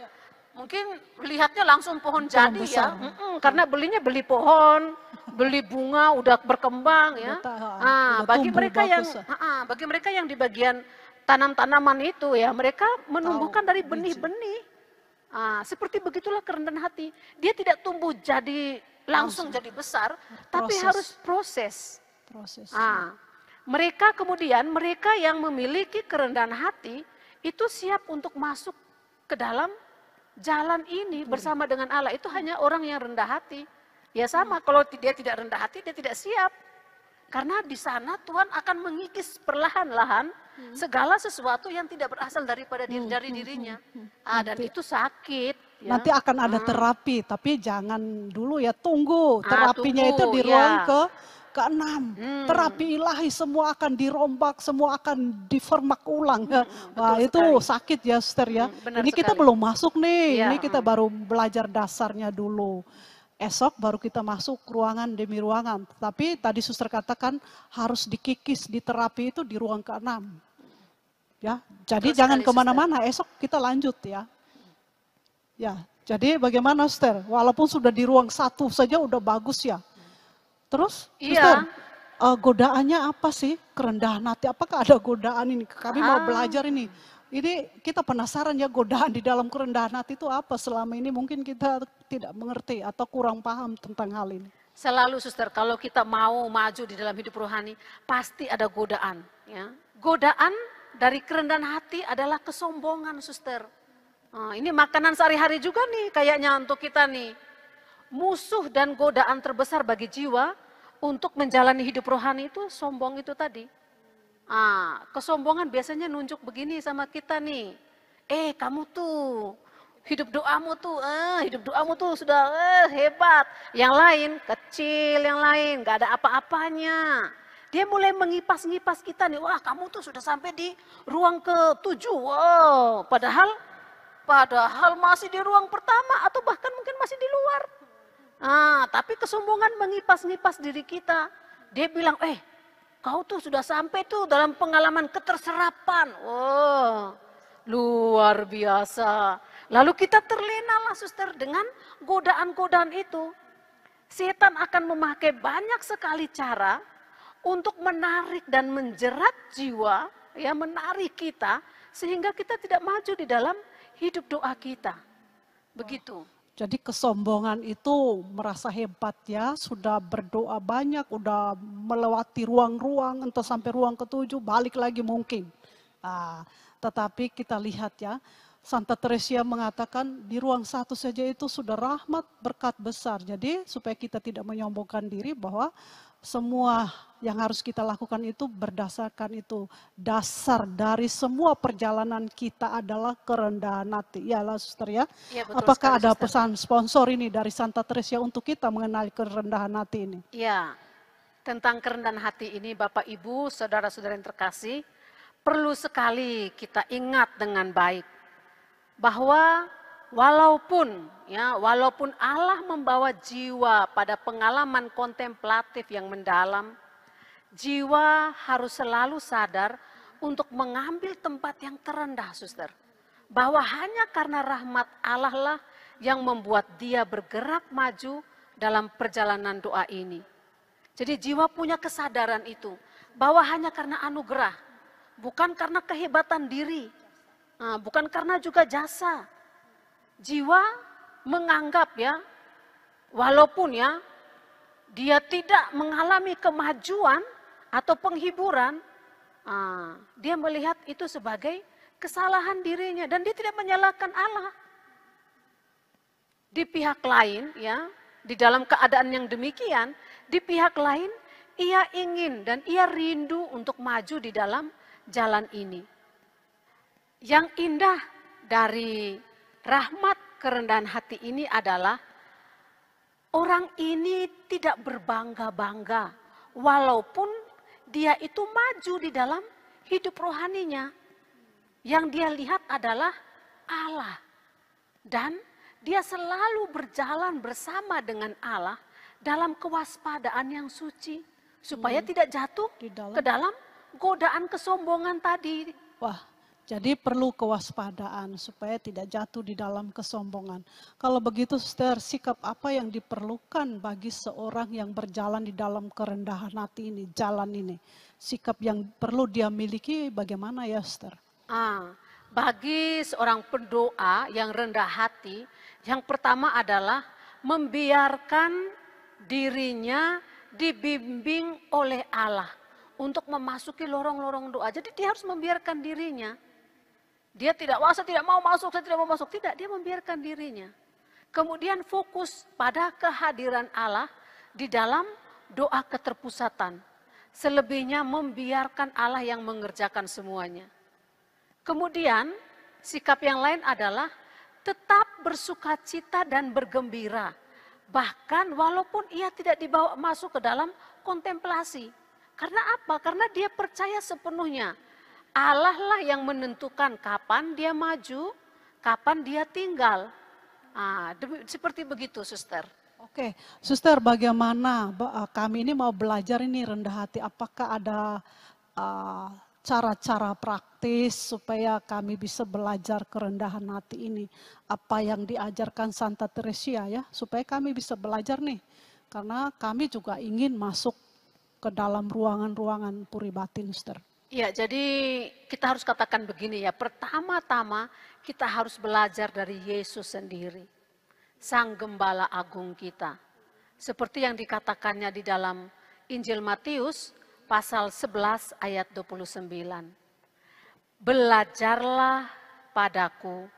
mungkin lihatnya langsung pohon jadi ya, karena beli pohon, beli bunga udah berkembang ya. Bagi mereka yang di bagian tanam-tanaman itu ya, mereka menumbuhkan dari benih-benih. Seperti begitulah kerendahan hati. Dia tidak tumbuh jadi langsung jadi besar, tapi harus proses. Mereka kemudian, mereka yang memiliki kerendahan hati, itu siap untuk masuk ke dalam jalan ini bersama dengan Allah. Itu hanya orang yang rendah hati. Ya sama, kalau dia tidak rendah hati, dia tidak siap. Karena di sana Tuhan akan mengikis perlahan-lahan segala sesuatu yang tidak berasal daripada dari dirinya. Dan itu sakit. Ya. Nanti akan ada terapi, tapi jangan dulu ya, tunggu. Terapinya tunggu, itu di ruang ya. ke-6. Terapi ilahi semua akan dirombak, semua akan diformak ulang. Wah, itu sekali. sakit ya, Sister ya. Benar Ini kita sekali. belum masuk nih, Ya, ini kita baru belajar dasarnya dulu. Esok baru kita masuk ruangan demi ruangan. Tapi tadi suster katakan harus dikikis, di terapi itu di ruang ke-6. Ya, jadi Betul jangan sekali, kemana-mana, esok kita lanjut ya. Ya, jadi bagaimana Suster? Walaupun sudah di ruang 1 saja udah bagus ya. Terus, Suster, godaannya apa sih? Kerendahan hati, apakah ada godaan ini? Kami mau belajar ini. Ini kita penasaran ya, godaan di dalam kerendahan hati itu apa? Selama ini mungkin kita tidak mengerti atau kurang paham tentang hal ini. Selalu Suster, kalau kita mau maju di dalam hidup rohani, pasti ada godaan. Ya. Godaan dari kerendahan hati adalah kesombongan, Suster. Ini makanan sehari-hari juga nih kayaknya untuk kita nih. Musuh dan godaan terbesar bagi jiwa untuk menjalani hidup rohani itu sombong itu tadi. Kesombongan biasanya nunjuk begini sama kita nih. Kamu tuh hidup doamu tuh sudah hebat. Yang lain kecil, yang lain gak ada apa-apanya. Dia mulai mengipas-ngipas kita nih. Wah, kamu tuh sudah sampai di ruang ke-7. Wow, padahal masih di ruang pertama atau bahkan mungkin masih di luar. Tapi kesombongan mengipas-ngipas diri kita. Dia bilang, kau tuh sudah sampai tuh dalam pengalaman keterserapan. Wow, luar biasa. Lalu kita terlena lah, Suster, dengan godaan-godaan itu. Setan akan memakai banyak sekali cara untuk menarik dan menjerat jiwa, ya, menarik kita sehingga kita tidak maju di dalam hidup doa kita. Begitu. Jadi kesombongan itu merasa hebat ya, sudah berdoa banyak, udah melewati ruang-ruang, entah sampai ruang ke-7, balik lagi mungkin. Tetapi kita lihat ya, Santa Teresia mengatakan di ruang 1 saja itu sudah rahmat berkat besar. Jadi supaya kita tidak menyombongkan diri bahwa semua yang harus kita lakukan itu berdasarkan itu. Dasar dari semua perjalanan kita adalah kerendahan hati. Iyalah, Suster ya. Ya, betul Apakah sekali, ada Suster. pesan sponsor ini dari Santa Teresia untuk kita mengenali kerendahan hati ini? Ya, tentang kerendahan hati ini Bapak Ibu, saudara-saudara yang terkasih, perlu sekali kita ingat dengan baik. Bahwa walaupun Allah membawa jiwa pada pengalaman kontemplatif yang mendalam, jiwa harus selalu sadar untuk mengambil tempat yang terendah, Suster. Bahwa hanya karena rahmat Allah lah yang membuat dia bergerak maju dalam perjalanan doa ini. Jadi jiwa punya kesadaran itu, bahwa hanya karena anugerah, bukan karena kehebatan diri, bukan karena juga jasa. Jiwa menganggap ya, walaupun ya dia tidak mengalami kemajuan atau penghiburan, dia melihat itu sebagai kesalahan dirinya dan dia tidak menyalahkan Allah. Di pihak lain ya, di dalam keadaan yang demikian, di pihak lain ia ingin dan ia rindu untuk maju di dalam jalan ini. Yang indah dari rahmat kerendahan hati ini adalah orang ini tidak berbangga-bangga walaupun dia itu maju di dalam hidup rohaninya. Yang dia lihat adalah Allah dan dia selalu berjalan bersama dengan Allah dalam kewaspadaan yang suci supaya tidak jatuh ke dalam godaan kesombongan tadi. Wah. Jadi perlu kewaspadaan supaya tidak jatuh di dalam kesombongan. Kalau begitu, Suster, sikap apa yang diperlukan bagi seorang yang berjalan di dalam kerendahan hati ini, jalan ini? Sikap yang perlu dia miliki bagaimana ya, Suster? Bagi seorang pendoa yang rendah hati, yang pertama adalah membiarkan dirinya dibimbing oleh Allah untuk memasuki lorong-lorong doa. Jadi dia harus membiarkan dirinya. Dia tidak, saya tidak mau masuk, saya tidak mau masuk. Tidak, dia membiarkan dirinya. Kemudian fokus pada kehadiran Allah di dalam doa keterpusatan. Selebihnya membiarkan Allah yang mengerjakan semuanya. Kemudian sikap yang lain adalah tetap bersukacita dan bergembira. Bahkan walaupun ia tidak dibawa masuk ke dalam kontemplasi. Karena apa? Karena dia percaya sepenuhnya. Allah lah yang menentukan kapan dia maju, kapan dia tinggal. Seperti begitu, Suster. Oke, Suster, bagaimana kami ini mau belajar ini rendah hati? Apakah ada cara-cara praktis supaya kami bisa belajar kerendahan hati ini? Apa yang diajarkan Santa Teresia ya, supaya kami bisa belajar nih. Karena kami juga ingin masuk ke dalam ruangan-ruangan puri batin, Suster. Ya, jadi kita harus katakan begini ya, pertama-tama kita harus belajar dari Yesus sendiri. Sang Gembala Agung kita. Seperti yang dikatakannya di dalam Injil Matius pasal 11 ayat 29. Belajarlah padaku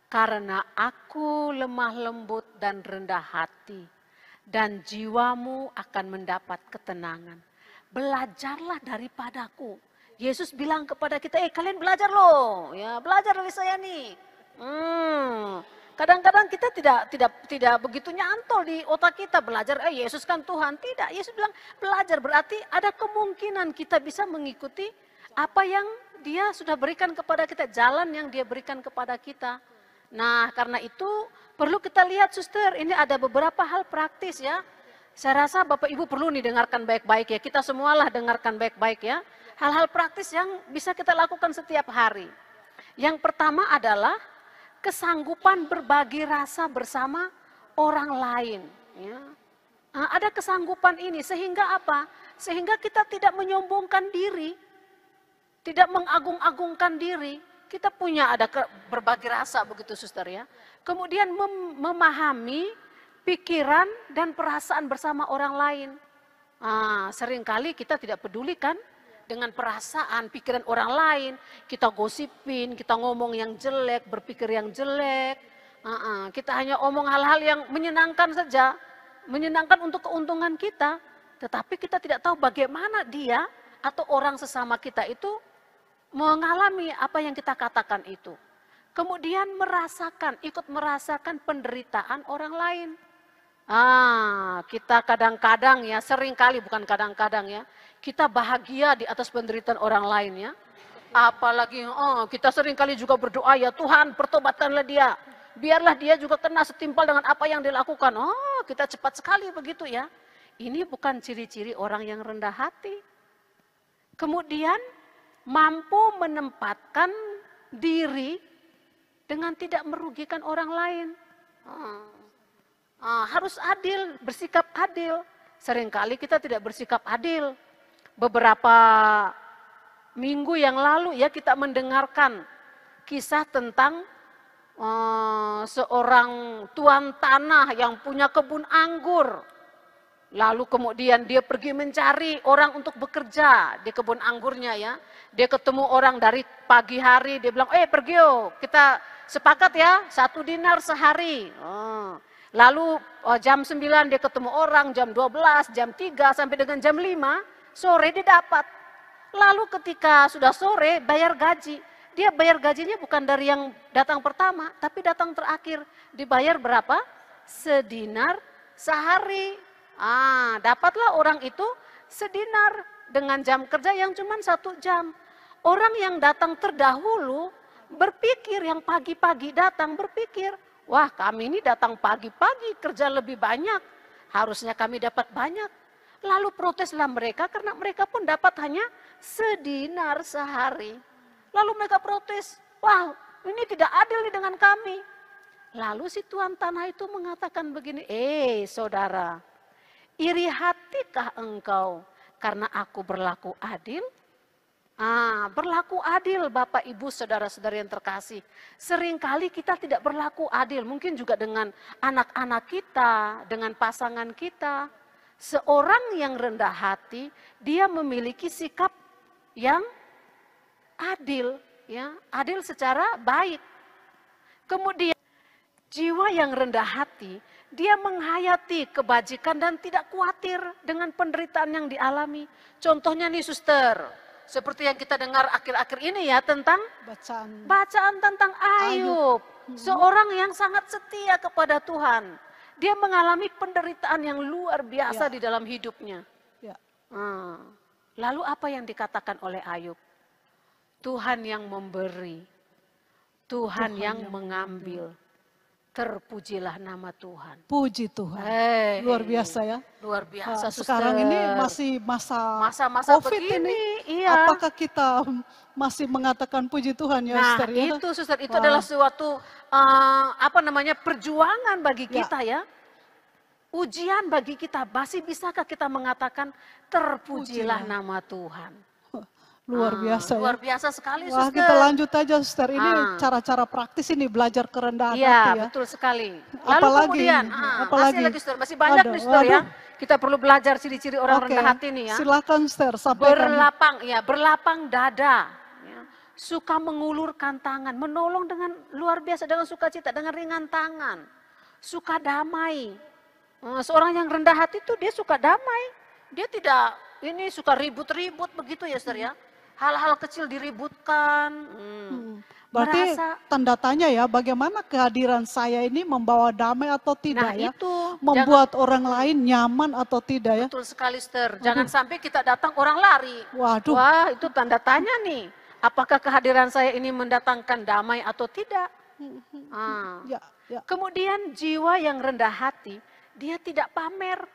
karena aku lemah lembut dan rendah hati, dan jiwamu akan mendapat ketenangan. Belajarlah daripadaku. Yesus bilang kepada kita, kalian belajar loh, ya belajar dari saya nih. Kadang-kadang kita tidak begitu nyantol di otak kita belajar, Yesus kan Tuhan. Tidak, Yesus bilang belajar berarti ada kemungkinan kita bisa mengikuti apa yang dia sudah berikan kepada kita, jalan yang dia berikan kepada kita. Nah, karena itu perlu kita lihat, Suster, ini ada beberapa hal praktis ya. Saya rasa Bapak Ibu perlu nih dengarkan baik-baik ya, kita semualah dengarkan baik-baik ya. Hal-hal praktis yang bisa kita lakukan setiap hari. Yang pertama adalah kesanggupan berbagi rasa bersama orang lain. Ya. Ada kesanggupan ini sehingga apa? Sehingga kita tidak menyombongkan diri, tidak mengagung-agungkan diri. Kita punya ada berbagi rasa begitu, Suster ya. Kemudian memahami pikiran dan perasaan bersama orang lain. Seringkali kita tidak pedulikan dengan perasaan, pikiran orang lain, kita gosipin, kita ngomong yang jelek, berpikir yang jelek, kita hanya omong hal-hal yang menyenangkan saja, menyenangkan untuk keuntungan kita, tetapi kita tidak tahu bagaimana dia atau orang sesama kita itu mengalami apa yang kita katakan itu. Kemudian ikut merasakan penderitaan orang lain. Kita kadang-kadang ya, seringkali bukan kadang-kadang ya, kita bahagia di atas penderitaan orang lain ya. Apalagi kita seringkali juga berdoa, ya Tuhan pertobatkanlah dia. Biarlah dia juga kena setimpal dengan apa yang dilakukan. Kita cepat sekali begitu ya. Ini bukan ciri-ciri orang yang rendah hati. Kemudian mampu menempatkan diri dengan tidak merugikan orang lain. Harus adil, bersikap adil. Seringkali kita tidak bersikap adil. Beberapa minggu yang lalu ya kita mendengarkan kisah tentang seorang tuan tanah yang punya kebun anggur. Lalu kemudian dia pergi mencari orang untuk bekerja di kebun anggurnya ya. Dia ketemu orang dari pagi hari, dia bilang, pergi kita sepakat ya 1 dinar sehari. Lalu jam 9 dia ketemu orang, jam 12, jam 3 sampai dengan jam 5 sore dia dapat. Lalu ketika sudah sore bayar gaji. Dia bayar gajinya bukan dari yang datang pertama, tapi datang terakhir. Dibayar berapa? 1 dinar sehari. Dapatlah orang itu 1 dinar dengan jam kerja yang cuma 1 jam. Orang yang datang terdahulu berpikir, yang pagi-pagi datang berpikir, wah kami ini datang pagi-pagi kerja lebih banyak, harusnya kami dapat banyak. Lalu proteslah mereka karena mereka pun dapat hanya 1 dinar sehari. Lalu mereka protes, wah ini tidak adil nih dengan kami. Lalu si tuan tanah itu mengatakan begini, saudara, iri hatikah engkau karena aku berlaku adil? Berlaku adil Bapak Ibu saudara-saudara yang terkasih. Seringkali kita tidak berlaku adil, mungkin juga dengan anak-anak kita, dengan pasangan kita. Seorang yang rendah hati, dia memiliki sikap yang adil, ya, adil secara baik. Kemudian jiwa yang rendah hati, dia menghayati kebajikan dan tidak khawatir dengan penderitaan yang dialami. Contohnya nih suster, seperti yang kita dengar akhir-akhir ini ya tentang bacaan tentang Ayub. Seorang yang sangat setia kepada Tuhan. Dia mengalami penderitaan yang luar biasa di dalam hidupnya. Lalu apa yang dikatakan oleh Ayub? Tuhan yang memberi, Tuhan yang mengambil. Terpujilah nama Tuhan. Puji Tuhan. Luar biasa ya. Luar biasa. Sekarang ini masih masa-masa COVID begini. ini. Iya. Apakah kita masih mengatakan puji Tuhan ya, Nah, Suster? Ya? itu Suster, itu adalah suatu perjuangan bagi kita ya. Ujian bagi kita. Masih bisakah kita mengatakan terpujilah nama Tuhan? Luar biasa Luar ya. biasa sekali, Wah, Suster. kita lanjut aja, Suster. Ini cara-cara praktis ini belajar kerendahan Iya, hati ya. betul sekali. Lalu Apalagi, kemudian, apalagi? masih lagi, Suster, masih banyak nih, Suster ya. Kita perlu belajar ciri-ciri orang rendah hati nih ya. Silakan, Suster, sampaikan. Berlapang dada, ya. Suka mengulurkan tangan, menolong dengan luar biasa, dengan sukacita, dengan ringan tangan, suka damai. Seorang yang rendah hati itu dia suka damai, dia tidak ini suka ribut-ribut begitu ya, Suster ya. Hal-hal kecil diributkan. Berarti tanda tanya ya, bagaimana kehadiran saya ini membawa damai atau tidak Nah, ya? itu. Membuat orang lain nyaman atau tidak ya? Betul sekali, Suster. Jangan sampai kita datang orang lari. Waduh. Wah, itu tanda tanya nih. Apakah kehadiran saya ini mendatangkan damai atau tidak? Ya. Kemudian jiwa yang rendah hati, dia tidak pamer.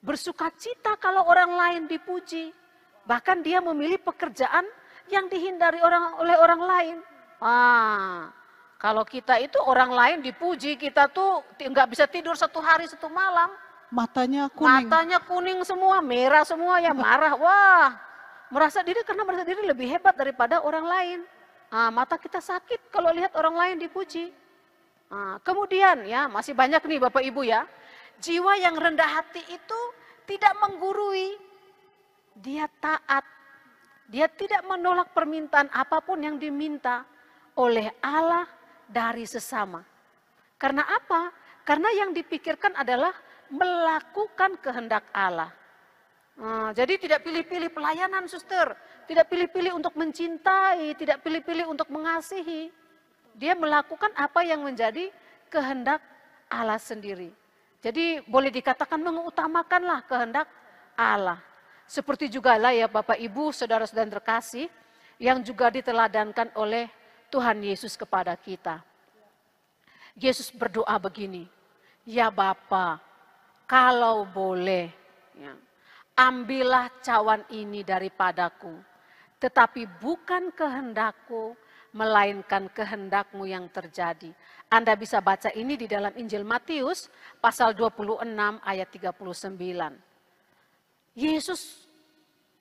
Bersukacita kalau orang lain dipuji. Bahkan dia memilih pekerjaan yang dihindari oleh orang lain. Kalau kita itu orang lain dipuji, kita tuh nggak bisa tidur satu hari satu malam. Matanya kuning. Matanya kuning semua, merah semua ya, marah. Wah, merasa diri lebih hebat daripada orang lain. Mata kita sakit kalau lihat orang lain dipuji. Kemudian ya, masih banyak nih Bapak Ibu ya. Jiwa yang rendah hati itu tidak menggurui. Dia taat, dia tidak menolak permintaan apapun yang diminta oleh Allah dari sesama. Karena apa? Karena yang dipikirkan adalah melakukan kehendak Allah. Jadi tidak pilih-pilih pelayanan, Suster. Tidak pilih-pilih untuk mencintai, tidak pilih-pilih untuk mengasihi. Dia melakukan apa yang menjadi kehendak Allah sendiri. Jadi boleh dikatakan mengutamakanlah kehendak Allah. Seperti juga lah ya Bapak Ibu, saudara-saudara terkasih, yang juga diteladankan oleh Tuhan Yesus kepada kita. Yesus berdoa begini, ya Bapa, kalau boleh, ya, ambillah cawan ini daripadaku, tetapi bukan kehendakku, melainkan kehendakmu yang terjadi. Anda bisa baca ini di dalam Injil Matius pasal 26 ayat 39. Yesus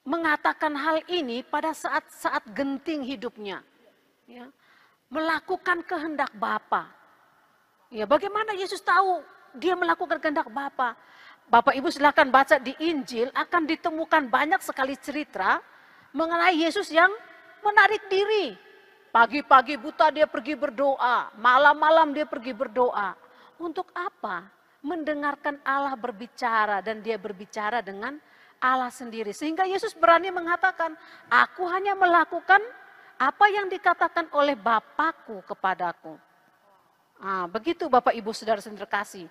mengatakan hal ini pada saat-saat genting hidupnya. Ya, melakukan kehendak Bapa. Ya, bagaimana Yesus tahu dia melakukan kehendak Bapa? Bapak Ibu silakan baca di Injil, akan ditemukan banyak sekali cerita mengenai Yesus yang menarik diri. Pagi-pagi buta dia pergi berdoa, malam-malam dia pergi berdoa. Untuk apa? Mendengarkan Allah berbicara dan dia berbicara dengan Allah sendiri. Sehingga Yesus berani mengatakan, aku hanya melakukan apa yang dikatakan oleh Bapakku kepadaku. Begitu Bapak Ibu saudara-saudara terkasih.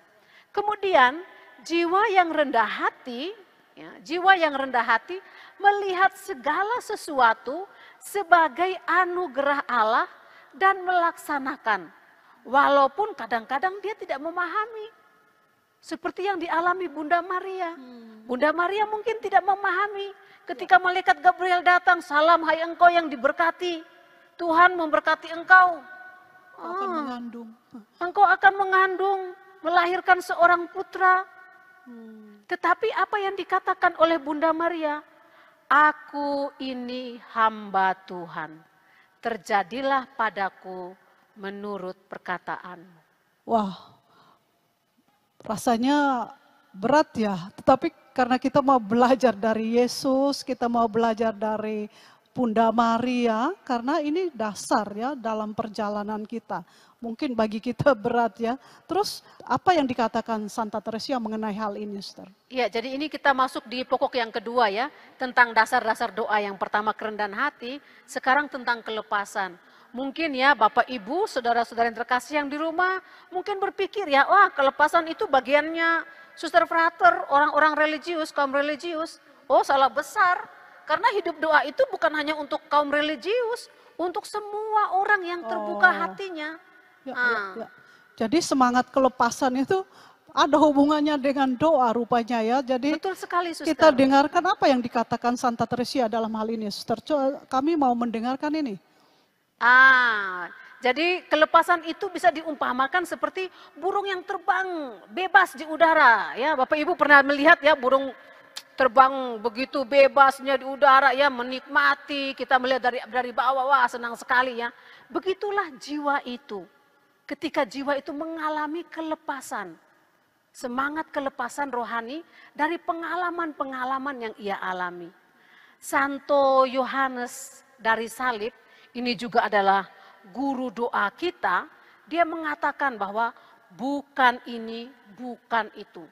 Kemudian jiwa yang rendah hati, ya, jiwa yang rendah hati melihat segala sesuatu sebagai anugerah Allah dan melaksanakan. Walaupun kadang-kadang dia tidak memahami. Seperti yang dialami Bunda Maria. Bunda Maria mungkin tidak memahami. Ketika malaikat Gabriel datang, salam hai engkau yang diberkati. Tuhan memberkati engkau. Akan mengandung. Engkau akan mengandung, melahirkan seorang putra. Tetapi apa yang dikatakan oleh Bunda Maria? Aku ini hamba Tuhan. Terjadilah padaku menurut perkataanmu. Wah, rasanya berat ya, tetapi karena kita mau belajar dari Yesus, kita mau belajar dari Bunda Maria, karena ini dasar ya dalam perjalanan kita mungkin bagi kita berat ya. Terus apa yang dikatakan Santa Teresia mengenai hal ini, Sister? Ya, jadi ini kita masuk di pokok yang kedua ya, tentang dasar-dasar doa. Yang pertama kerendahan hati, sekarang tentang kelepasan. Mungkin ya Bapak Ibu, saudara-saudara yang terkasih yang di rumah, mungkin berpikir ya, wah kelepasan itu bagiannya suster frater, orang-orang religius, kaum religius. Oh salah besar, karena hidup doa itu bukan hanya untuk kaum religius, untuk semua orang yang terbuka hatinya. Ya. Jadi semangat kelepasan itu ada hubungannya dengan doa rupanya ya. Jadi Betul sekali, Suster. kita dengarkan apa yang dikatakan Santa Teresia dalam hal ini, Suster. Kami mau mendengarkan ini. Jadi kelepasan itu bisa diumpamakan seperti burung yang terbang bebas di udara. Ya, Bapak Ibu pernah melihat ya burung terbang begitu bebasnya di udara ya, menikmati. Kita melihat dari bawah, wah senang sekali ya. Begitulah jiwa itu. Ketika jiwa itu mengalami kelepasan, semangat kelepasan rohani dari pengalaman-pengalaman yang ia alami. Santo Yohanes dari Salib, ini juga adalah guru doa kita, dia mengatakan bahwa bukan ini, bukan itu.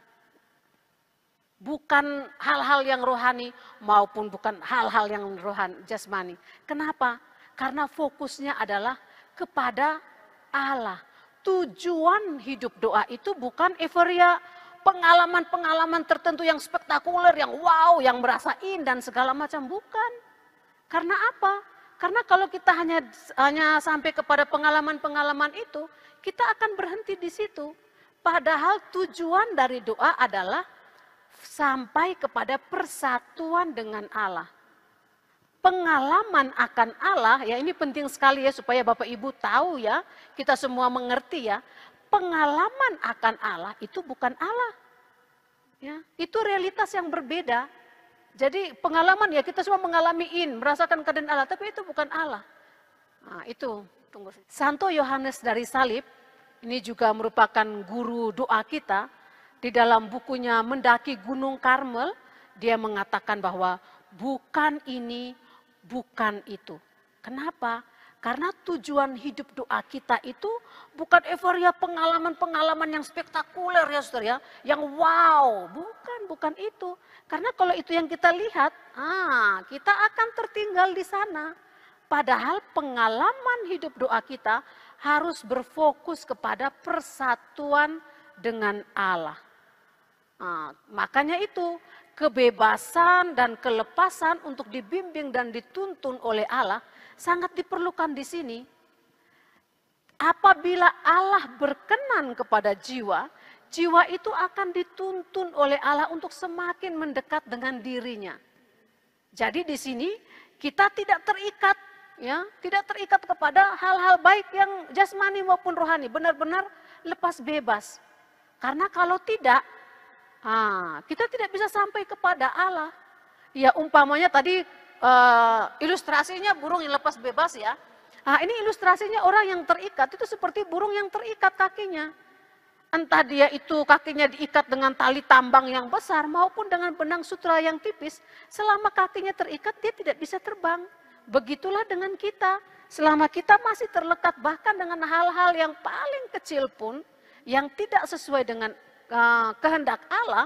Bukan hal-hal yang rohani maupun bukan hal-hal yang rohani, jasmani. Kenapa? Karena fokusnya adalah kepada Allah. Tujuan hidup doa itu bukan euforia pengalaman-pengalaman tertentu yang spektakuler, yang wow, yang merasa indah dan segala macam. Bukan. Karena apa? Karena kalau kita hanya sampai kepada pengalaman-pengalaman itu, kita akan berhenti di situ. Padahal tujuan dari doa adalah sampai kepada persatuan dengan Allah. Pengalaman akan Allah, ya ini penting sekali ya supaya Bapak Ibu tahu ya, kita semua mengerti ya, pengalaman akan Allah itu bukan Allah. Ya, itu realitas yang berbeda. Jadi pengalaman ya kita semua mengalami merasakan keadaan Allah, tapi itu bukan Allah. Nah, itu tunggu. Santo Yohanes dari Salib, ini juga merupakan guru doa kita. Di dalam bukunya Mendaki Gunung Karmel, dia mengatakan bahwa bukan ini, bukan itu. Kenapa? Karena tujuan hidup doa kita itu bukan euforia pengalaman-pengalaman yang spektakuler ya saudara ya. Yang wow, bukan itu. Karena kalau itu yang kita lihat, kita akan tertinggal di sana. Padahal pengalaman hidup doa kita harus berfokus kepada persatuan dengan Allah. Makanya itu kebebasan dan kelepasan untuk dibimbing dan dituntun oleh Allah sangat diperlukan di sini. Apabila Allah berkenan kepada jiwa, jiwa itu akan dituntun oleh Allah untuk semakin mendekat dengan dirinya. Jadi di sini kita tidak terikat, ya, tidak terikat kepada hal-hal baik yang jasmani maupun rohani, benar-benar lepas bebas. Karena kalau tidak, kita tidak bisa sampai kepada Allah. Ya umpamanya tadi ilustrasinya burung yang lepas bebas ya. Ini ilustrasinya orang yang terikat itu seperti burung yang terikat kakinya. Entah dia itu kakinya diikat dengan tali tambang yang besar maupun dengan benang sutra yang tipis. Selama kakinya terikat dia tidak bisa terbang. Begitulah dengan kita. Selama kita masih terlekat bahkan dengan hal-hal yang paling kecil pun yang tidak sesuai dengan kehendak Allah,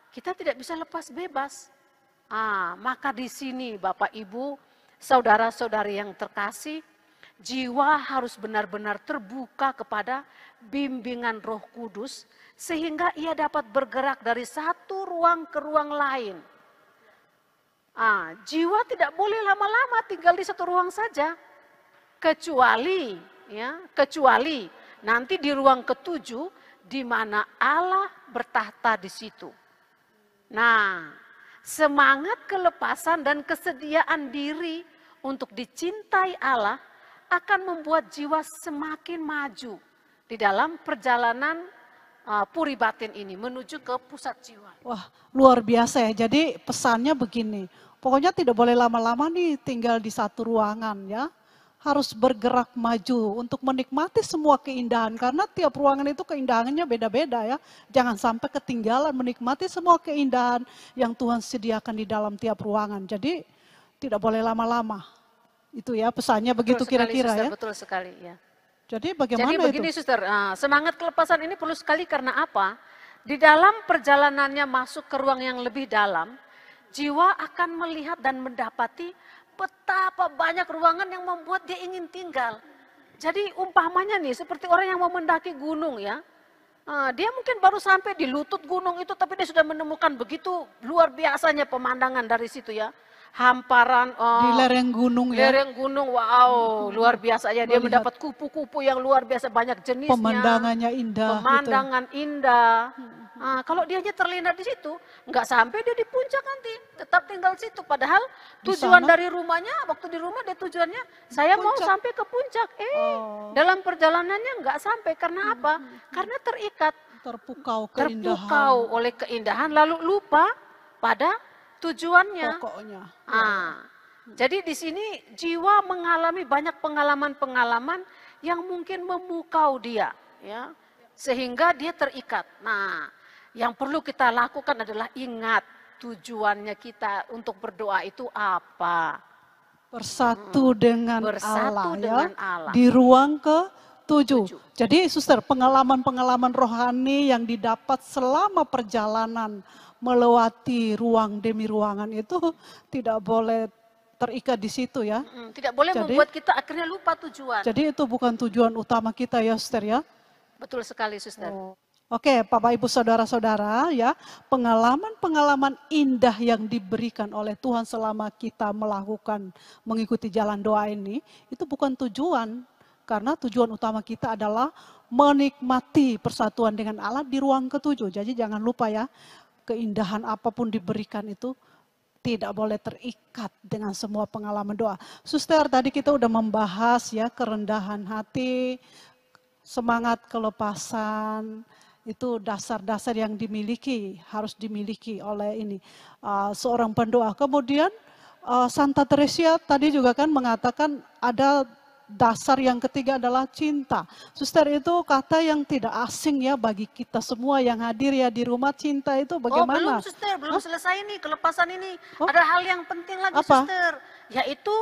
kita tidak bisa lepas bebas. Maka di sini Bapak Ibu, saudara-saudari yang terkasih, jiwa harus benar-benar terbuka kepada bimbingan Roh Kudus sehingga ia dapat bergerak dari satu ruang ke ruang lain. Jiwa tidak boleh lama-lama tinggal di satu ruang saja, kecuali nanti di ruang ketujuh di mana Allah bertahta di situ. Nah, semangat kelepasan dan kesediaan diri untuk dicintai Allah akan membuat jiwa semakin maju di dalam perjalanan puri batin ini menuju ke pusat jiwa. Wah, luar biasa ya. Jadi pesannya begini, pokoknya tidak boleh lama-lama nih tinggal di satu ruangan ya. Harus bergerak maju untuk menikmati semua keindahan. Karena tiap ruangan itu keindahannya beda-beda ya. Jangan sampai ketinggalan menikmati semua keindahan yang Tuhan sediakan di dalam tiap ruangan. Jadi tidak boleh lama-lama. Itu ya pesannya begitu kira-kira ya. Betul sekali ya. Jadi bagaimana Jadi begini itu? suster, semangat kelepasan ini perlu sekali karena apa? Di dalam perjalanannya masuk ke ruang yang lebih dalam, jiwa akan melihat dan mendapati betapa banyak ruangan yang membuat dia ingin tinggal. Jadi umpamanya nih seperti orang yang mau mendaki gunung ya. Dia mungkin baru sampai di lutut gunung itu tapi dia sudah menemukan begitu luar biasanya pemandangan dari situ ya. Hamparan Di lereng gunung ya, lereng gunung, wow, luar biasa ya. Dia Melihat mendapat kupu-kupu yang luar biasa banyak jenisnya. pemandangannya indah gitu. Pemandangan indah. Kalau dianya terlena di situ, nggak sampai dia di puncak nanti, tetap tinggal situ. Padahal Di tujuan sana? dari rumahnya, waktu di rumah dia tujuannya, saya mau Puncak. sampai ke puncak. Oh, Dalam perjalanannya nggak sampai, karena apa? Karena terikat, terpukau keindahan terpukau oleh keindahan, lalu lupa pada tujuannya. pokoknya. Jadi di sini jiwa mengalami banyak pengalaman-pengalaman yang mungkin memukau dia, ya, sehingga dia terikat. Nah, yang perlu kita lakukan adalah ingat tujuannya kita untuk berdoa itu apa? Bersatu dengan Bersatu Allah dengan ya, Allah. di ruang ke-7. Tujuh. Jadi suster, pengalaman-pengalaman rohani yang didapat selama perjalanan melewati ruang demi ruangan itu tidak boleh terikat di situ ya. Tidak boleh Jadi- membuat kita akhirnya lupa tujuan. Jadi itu bukan tujuan utama kita ya suster ya. Betul sekali, suster. Oke, Bapak Ibu Saudara-saudara ya, pengalaman-pengalaman indah yang diberikan oleh Tuhan selama kita melakukan mengikuti jalan doa ini, itu bukan tujuan. Karena tujuan utama kita adalah menikmati persatuan dengan Allah di ruang ke-7. Jadi jangan lupa ya, keindahan apapun diberikan itu tidak boleh terikat dengan semua pengalaman doa. Suster, tadi kita udah membahas ya kerendahan hati, semangat kelepasan, itu dasar-dasar yang harus dimiliki oleh seorang pendoa. Kemudian Santa Teresia tadi juga kan mengatakan ada dasar yang ketiga adalah cinta. Suster, itu kata yang tidak asing ya bagi kita semua yang hadir ya di rumah. Cinta itu Oh, bagaimana? belum, suster, belum selesai nih kelepasan ini. Oh. Ada hal yang penting lagi, Apa? suster, yaitu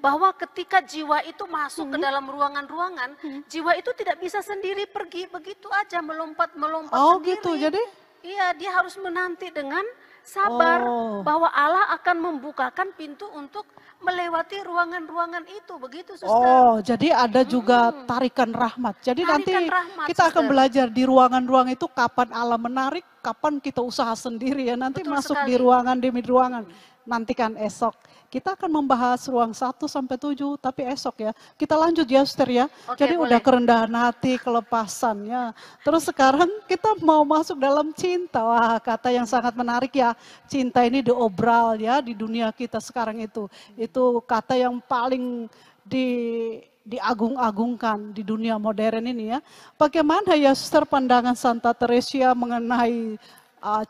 bahwa ketika jiwa itu masuk ke dalam ruangan-ruangan, jiwa itu tidak bisa sendiri pergi begitu aja melompat Oh sendiri. gitu, jadi Iya, dia harus menanti dengan sabar bahwa Allah akan membukakan pintu untuk melewati ruangan-ruangan itu, begitu, suster. oh, jadi ada juga tarikan rahmat. Jadi nanti Tarikan rahmat, kita akan suster. belajar di ruangan-ruangan itu kapan Allah menarik, kapan kita usaha sendiri ya. Nanti Betul masuk sekali. di ruangan demi ruangan. Nantikan esok. Kita akan membahas ruang 1 sampai 7, tapi esok ya. Kita lanjut ya, Suster ya. Oke, Jadi boleh. udah kerendahan hati, kelepasan ya. Terus sekarang kita mau masuk dalam cinta. Wah, kata yang sangat menarik ya. Cinta ini diobral ya di dunia kita sekarang itu. Itu kata yang paling diagung-agungkan di dunia modern ini ya. Bagaimana ya Suster pandangan Santa Teresia mengenai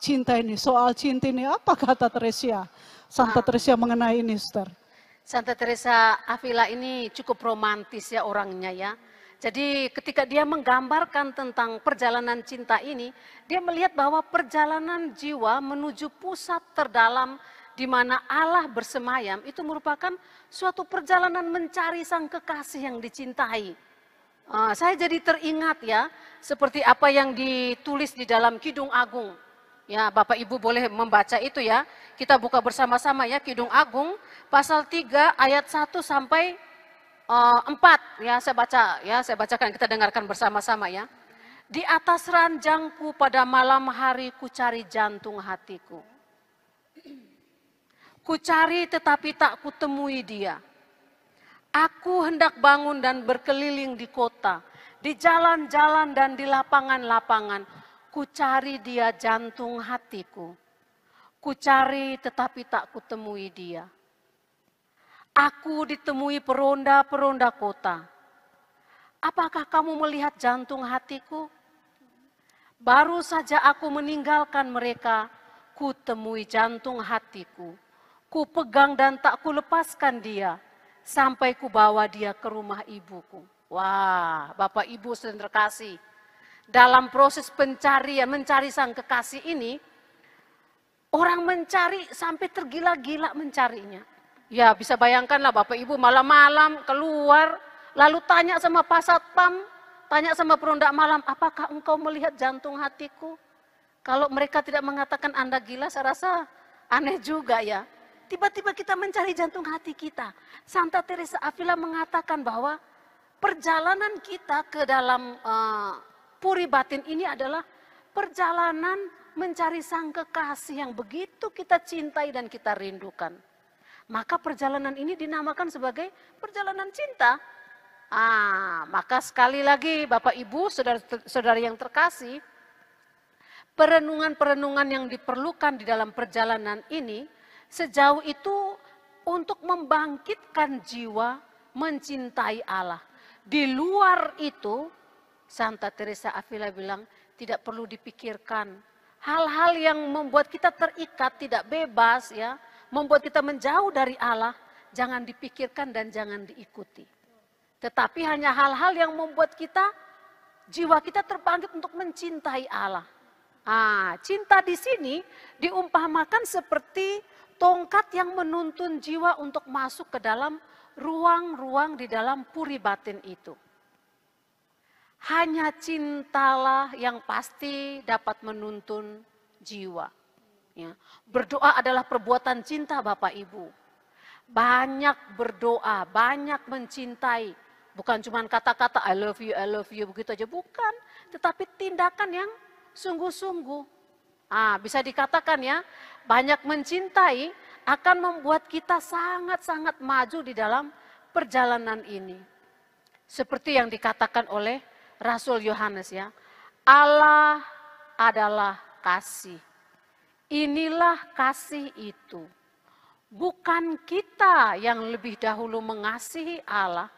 cinta ini? Soal cinta ini apa kata Teresia? Santa Teresia mengenai ini, Suster. Santa Teresa Avila ini cukup romantis ya orangnya ya. Jadi ketika dia menggambarkan tentang perjalanan cinta ini, dia melihat bahwa perjalanan jiwa menuju pusat terdalam di mana Allah bersemayam itu merupakan suatu perjalanan mencari sang kekasih yang dicintai. Saya jadi teringat ya, seperti apa yang ditulis di dalam Kidung Agung. Ya, Bapak Ibu boleh membaca itu ya. Kita buka bersama-sama ya, Kidung Agung pasal 3 ayat 1 sampai 4 ya, saya bacakan, kita dengarkan bersama-sama ya. Di atas ranjangku pada malam hari ku cari jantung hatiku. Ku cari tetapi tak kutemui dia. Aku hendak bangun dan berkeliling di kota, di jalan-jalan dan di lapangan-lapangan. Ku cari dia jantung hatiku. Ku cari tetapi tak kutemui dia. Aku ditemui peronda-peronda kota. Apakah kamu melihat jantung hatiku? Baru saja aku meninggalkan mereka, ku temui jantung hatiku. Ku pegang dan tak ku lepaskan dia, sampai ku bawa dia ke rumah ibuku. Wah, Bapak Ibu saudara terkasih. Dalam proses pencarian, mencari sang kekasih ini, orang mencari sampai tergila-gila mencarinya. Ya bisa bayangkanlah Bapak Ibu malam-malam keluar, lalu tanya sama Pak Satpam, tanya sama peronda malam, apakah engkau melihat jantung hatiku? Kalau mereka tidak mengatakan Anda gila, saya rasa aneh juga ya. Tiba-tiba kita mencari jantung hati kita. Santa Teresa Avila mengatakan bahwa perjalanan kita ke dalam puri batin ini adalah perjalanan mencari sang kekasih yang begitu kita cintai dan kita rindukan. Maka perjalanan ini dinamakan sebagai perjalanan cinta. Maka sekali lagi Bapak Ibu, saudara-saudara yang terkasih, perenungan-perenungan yang diperlukan di dalam perjalanan ini sejauh itu untuk membangkitkan jiwa mencintai Allah. Di luar itu, Santa Teresa Avila bilang tidak perlu dipikirkan. Hal-hal yang membuat kita terikat, tidak bebas ya, membuat kita menjauh dari Allah, jangan dipikirkan dan jangan diikuti. Tetapi hanya hal-hal yang membuat kita, jiwa kita terbangkit untuk mencintai Allah. Cinta di sini diumpamakan seperti tongkat yang menuntun jiwa untuk masuk ke dalam ruang-ruang di dalam puri batin itu. Hanya cintalah yang pasti dapat menuntun jiwa. Ya. Berdoa adalah perbuatan cinta Bapak Ibu. Banyak berdoa, banyak mencintai. Bukan cuma kata-kata I love you begitu aja. Bukan, tetapi tindakan yang sungguh-sungguh. Bisa dikatakan ya, banyak mencintai akan membuat kita sangat-sangat maju di dalam perjalanan ini. Seperti yang dikatakan oleh Rasul Yohanes ya, Allah adalah kasih. Inilah kasih itu. Bukan kita yang lebih dahulu mengasihi Allah,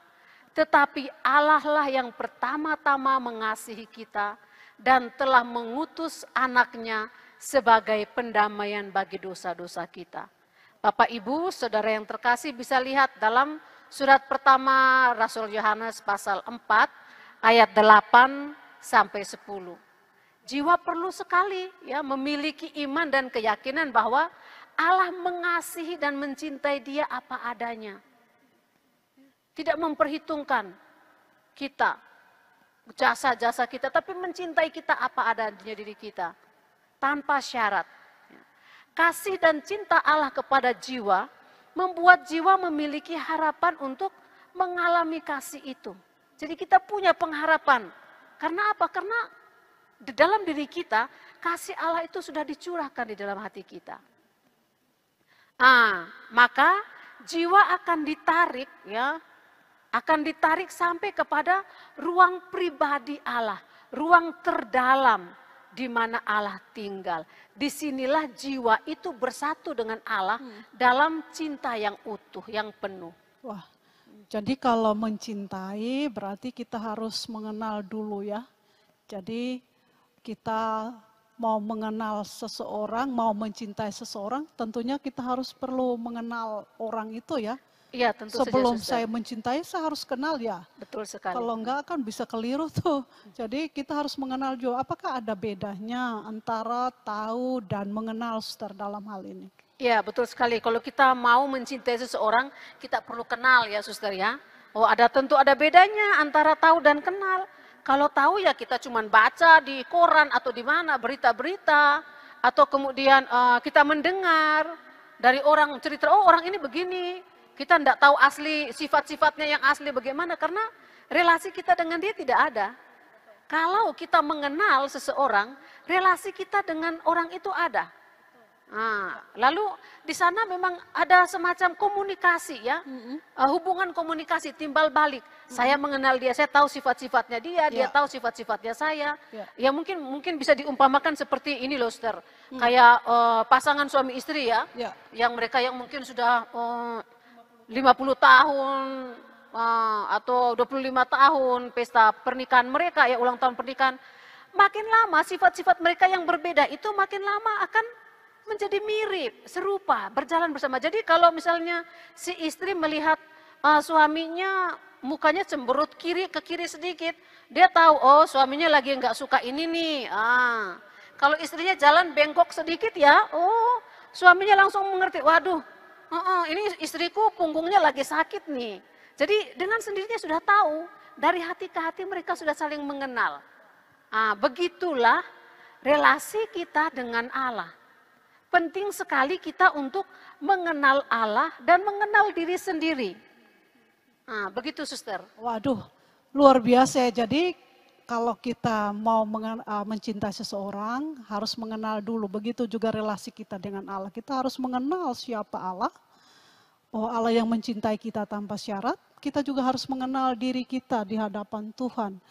tetapi Allah lah yang pertama-tama mengasihi kita dan telah mengutus anaknya sebagai pendamaian bagi dosa-dosa kita. Bapak Ibu, saudara yang terkasih bisa lihat dalam surat pertama Rasul Yohanes pasal 4 ayat 8 sampai 10. Jiwa perlu sekali ya memiliki iman dan keyakinan bahwa Allah mengasihi dan mencintai dia apa adanya. Tidak memperhitungkan kita, jasa-jasa kita, tapi mencintai kita apa adanya diri kita. Tanpa syarat. Kasih dan cinta Allah kepada jiwa membuat jiwa memiliki harapan untuk mengalami kasih itu. Jadi kita punya pengharapan. Karena apa? Karena di dalam diri kita kasih Allah itu sudah dicurahkan di dalam hati kita. Maka jiwa akan ditarik ya, akan ditarik sampai kepada ruang pribadi Allah, ruang terdalam di mana Allah tinggal. Disinilah jiwa itu bersatu dengan Allah dalam cinta yang utuh, yang penuh. Wah, jadi kalau mencintai berarti kita harus mengenal dulu ya. Jadi kita mau mengenal seseorang, mau mencintai seseorang, tentunya kita harus perlu mengenal orang itu ya. Iya, tentu Sebelum saja, saya mencintai, saya harus kenal ya. Betul sekali. Kalau enggak kan bisa keliru tuh. Jadi kita harus mengenal juga, apakah ada bedanya antara tahu dan mengenal Suster dalam hal ini? Iya, betul sekali. Kalau kita mau mencintai seseorang, kita perlu kenal ya Suster ya. Oh, tentu ada bedanya antara tahu dan kenal. Kalau tahu ya kita cuma baca di koran atau di mana berita-berita, atau kemudian kita mendengar dari orang cerita, oh orang ini begini. Kita tidak tahu asli sifat-sifatnya yang asli bagaimana karena relasi kita dengan dia tidak ada. Kalau kita mengenal seseorang, relasi kita dengan orang itu ada. Lalu di sana memang ada semacam komunikasi ya, hubungan komunikasi timbal balik. Saya mengenal dia, saya tahu sifat-sifatnya dia tahu sifat-sifatnya saya. Ya mungkin bisa diumpamakan seperti ini loh, Suster. Kayak pasangan suami istri ya, yang mereka yang mungkin sudah 50 tahun atau 25 tahun pesta pernikahan mereka ya, ulang tahun pernikahan. Makin lama sifat-sifat mereka yang berbeda itu makin lama akan menjadi mirip, serupa, berjalan bersama. Jadi kalau misalnya si istri melihat suaminya mukanya cemberut ke kiri sedikit, dia tahu oh suaminya lagi nggak suka ini nih. Kalau istrinya jalan bengkok sedikit ya, oh suaminya langsung mengerti, waduh, ini istriku punggungnya lagi sakit nih. Jadi dengan sendirinya sudah tahu, dari hati ke hati mereka sudah saling mengenal. Begitulah relasi kita dengan Allah. Penting sekali kita untuk mengenal Allah dan mengenal diri sendiri. Begitu suster. Waduh, luar biasa ya. Jadi kalau kita mau mencintai seseorang harus mengenal dulu. Begitu juga relasi kita dengan Allah. Kita harus mengenal siapa Allah. Bahwa Allah yang mencintai kita tanpa syarat. Kita juga harus mengenal diri kita di hadapan Tuhan.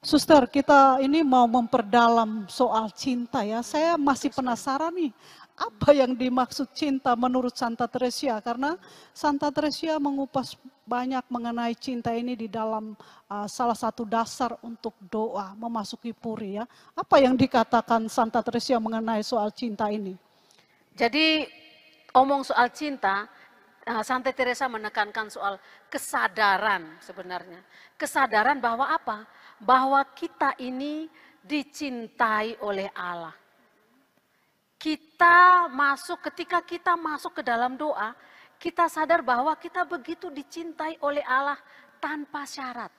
Suster, kita ini mau memperdalam soal cinta ya. Saya masih penasaran nih, apa yang dimaksud cinta menurut Santa Teresia? Karena Santa Teresia mengupas banyak mengenai cinta ini di dalam salah satu dasar untuk doa, memasuki puri ya. Apa yang dikatakan Santa Teresia mengenai soal cinta ini? Jadi omong soal cinta, Santa Teresa menekankan soal kesadaran sebenarnya. Kesadaran bahwa apa? Bahwa kita ini dicintai oleh Allah. Ketika kita masuk ke dalam doa, kita sadar bahwa kita begitu dicintai oleh Allah tanpa syarat.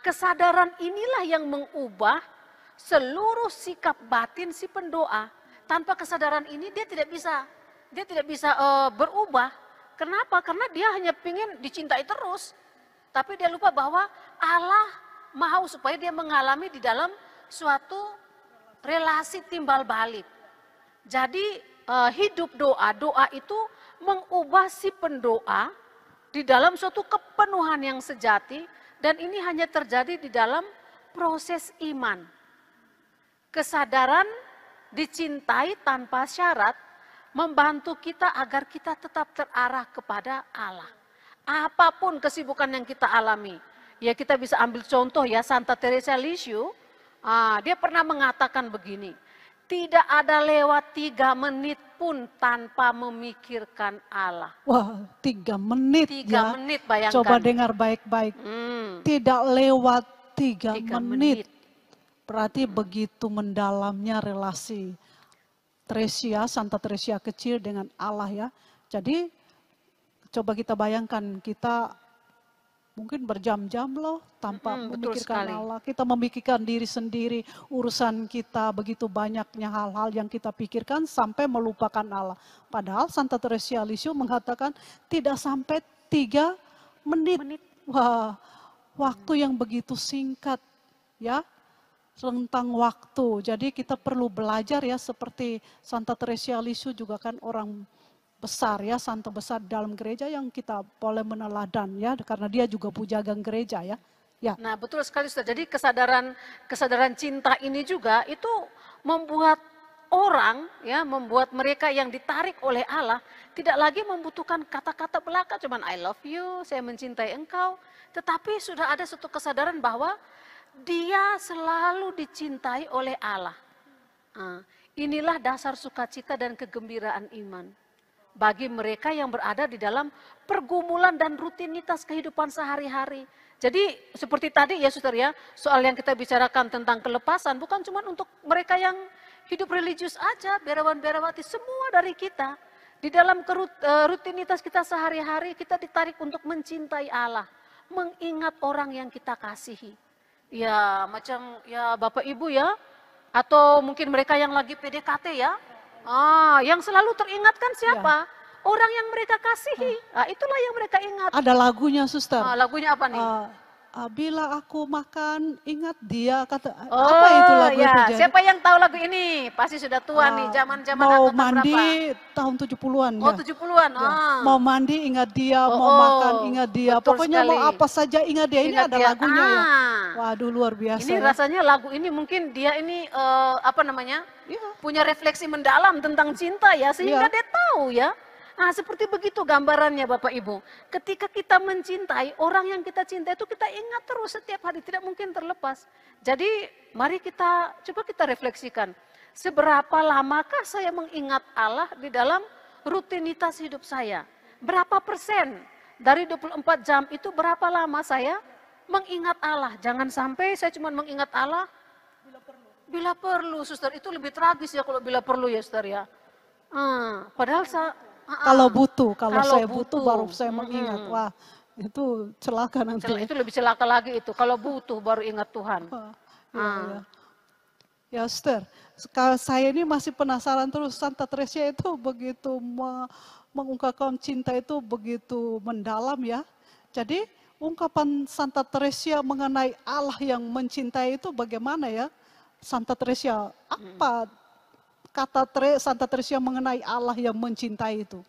Kesadaran inilah yang mengubah seluruh sikap batin si pendoa. Tanpa kesadaran ini dia tidak bisa berubah. Kenapa? Karena dia hanya ingin dicintai terus. Tapi dia lupa bahwa Allah mau supaya dia mengalami di dalam suatu relasi timbal balik. Jadi hidup doa itu mengubah si pendoa di dalam suatu kepenuhan yang sejati dan ini hanya terjadi di dalam proses iman. Kesadaran dicintai tanpa syarat membantu kita agar kita tetap terarah kepada Allah. Apapun kesibukan yang kita alami. Ya kita bisa ambil contoh ya Santa Teresa Lisieux, dia pernah mengatakan begini, tidak ada lewat 3 menit pun tanpa memikirkan Allah. Wah, 3 menit 3 ya. menit bayangkan. Coba dengar baik-baik. Tidak lewat 3 menit. Berarti begitu mendalamnya relasi Teresia, Santa Teresia kecil dengan Allah ya. Jadi coba kita bayangkan kita mungkin berjam-jam loh tanpa memikirkan Allah. Kita memikirkan diri sendiri, urusan kita begitu banyaknya hal-hal yang kita pikirkan sampai melupakan Allah. Padahal Santa Teresia Lisieux mengatakan tidak sampai 3 menit. Wah, waktu yang begitu singkat ya, rentang waktu. Jadi kita perlu belajar ya seperti Santa Teresia Lisieux juga kan orang besar ya, santo besar dalam gereja yang kita boleh meneladan ya, karena dia juga pujagang gereja ya. Nah betul sekali Ustaz, jadi kesadaran cinta ini juga itu membuat orang ya, membuat mereka yang ditarik oleh Allah tidak lagi membutuhkan kata-kata belaka, cuman I love you, saya mencintai engkau, tetapi sudah ada satu kesadaran bahwa dia selalu dicintai oleh Allah. Inilah dasar sukacita dan kegembiraan iman bagi mereka yang berada di dalam pergumulan dan rutinitas kehidupan sehari-hari. Jadi seperti tadi ya Suster ya, soal yang kita bicarakan tentang kelepasan bukan cuma untuk mereka yang hidup religius aja, biarawan-biarawati, semua dari kita. Di dalam rutinitas kita sehari-hari kita ditarik untuk mencintai Allah, mengingat orang yang kita kasihi. Ya macam ya Bapak Ibu ya, atau mungkin mereka yang lagi PDKT ya, yang selalu teringatkan siapa? Ya. Orang yang mereka kasihi. Itulah yang mereka ingat. Ada lagunya Suster. Lagunya apa nih? Bila aku makan ingat dia, kata apa itu lagu ya. itu? Jadi, siapa yang tahu lagu ini? Pasti sudah tua nih, zaman-zaman mau mandi berapa? Tahun 70-an. Oh, 70-an. Ya. Mau mandi ingat dia, mau makan ingat dia. Pokoknya sekali. Mau apa saja ingat dia. Ini ada lagunya ya. Waduh, luar biasa. Ini rasanya lagu ini mungkin dia ini punya refleksi mendalam tentang cinta ya, sehingga dia tahu ya. Seperti begitu gambarannya Bapak Ibu. Ketika kita mencintai, orang yang kita cintai itu kita ingat terus setiap hari, tidak mungkin terlepas. Jadi mari coba kita refleksikan. Seberapa lamakah saya mengingat Allah di dalam rutinitas hidup saya? Berapa persen dari 24 jam itu berapa lama saya mengingat Allah? Jangan sampai saya cuma mengingat Allah bila perlu, Suster. Itu lebih tragis ya kalau bila perlu ya Suster ya. Padahal kalau saya butuh baru saya mengingat. Wah, itu celaka nanti. Itu lebih celaka lagi itu. Kalau butuh baru ingat Tuhan. Ya. Ya, Sister, saya ini masih penasaran terus, Santa Teresia itu begitu mengungkapkan cinta itu begitu mendalam ya. Jadi ungkapan Santa Teresia mengenai Allah yang mencintai itu bagaimana ya? Santa Teresia, apa kata Santa Teresia mengenai Allah yang mencintai itu?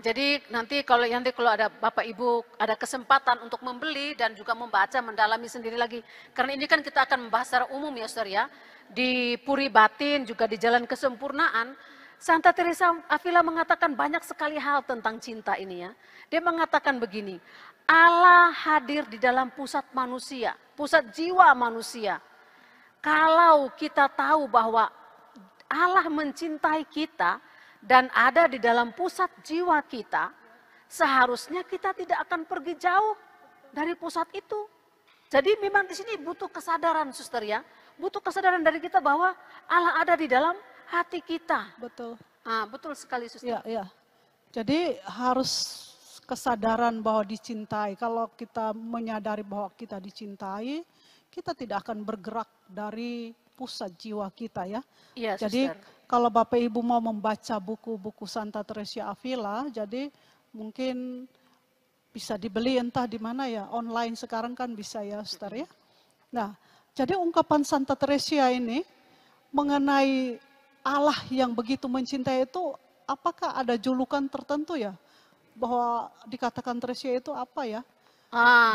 Jadi nanti kalau ada Bapak Ibu ada kesempatan untuk membeli dan juga membaca, mendalami sendiri lagi. Karena ini kan kita akan membahas secara umum ya Saudara ya. Di Puri Batin juga di Jalan Kesempurnaan, Santa Teresa Avila mengatakan banyak sekali hal tentang cinta ini ya. Dia mengatakan begini, Allah hadir di dalam pusat manusia, pusat jiwa manusia. Kalau kita tahu bahwa Allah mencintai kita, dan ada di dalam pusat jiwa kita, seharusnya kita tidak akan pergi jauh dari pusat itu. Jadi memang di sini butuh kesadaran, Suster ya, butuh kesadaran dari kita bahwa Allah ada di dalam hati kita. Betul. Betul sekali, Suster. Ya. Jadi harus kesadaran bahwa dicintai. Kalau kita menyadari bahwa kita dicintai, kita tidak akan bergerak dari pusat jiwa kita ya. Iya, Jadi Suster. kalau Bapak Ibu mau membaca buku-buku Santa Teresia Avila, jadi mungkin bisa dibeli entah di mana ya, online sekarang kan bisa ya, Saudara ya. Nah, jadi ungkapan Santa Teresia ini mengenai Allah yang begitu mencintai itu, apakah ada julukan tertentu ya? Bahwa dikatakan Teresia itu apa ya?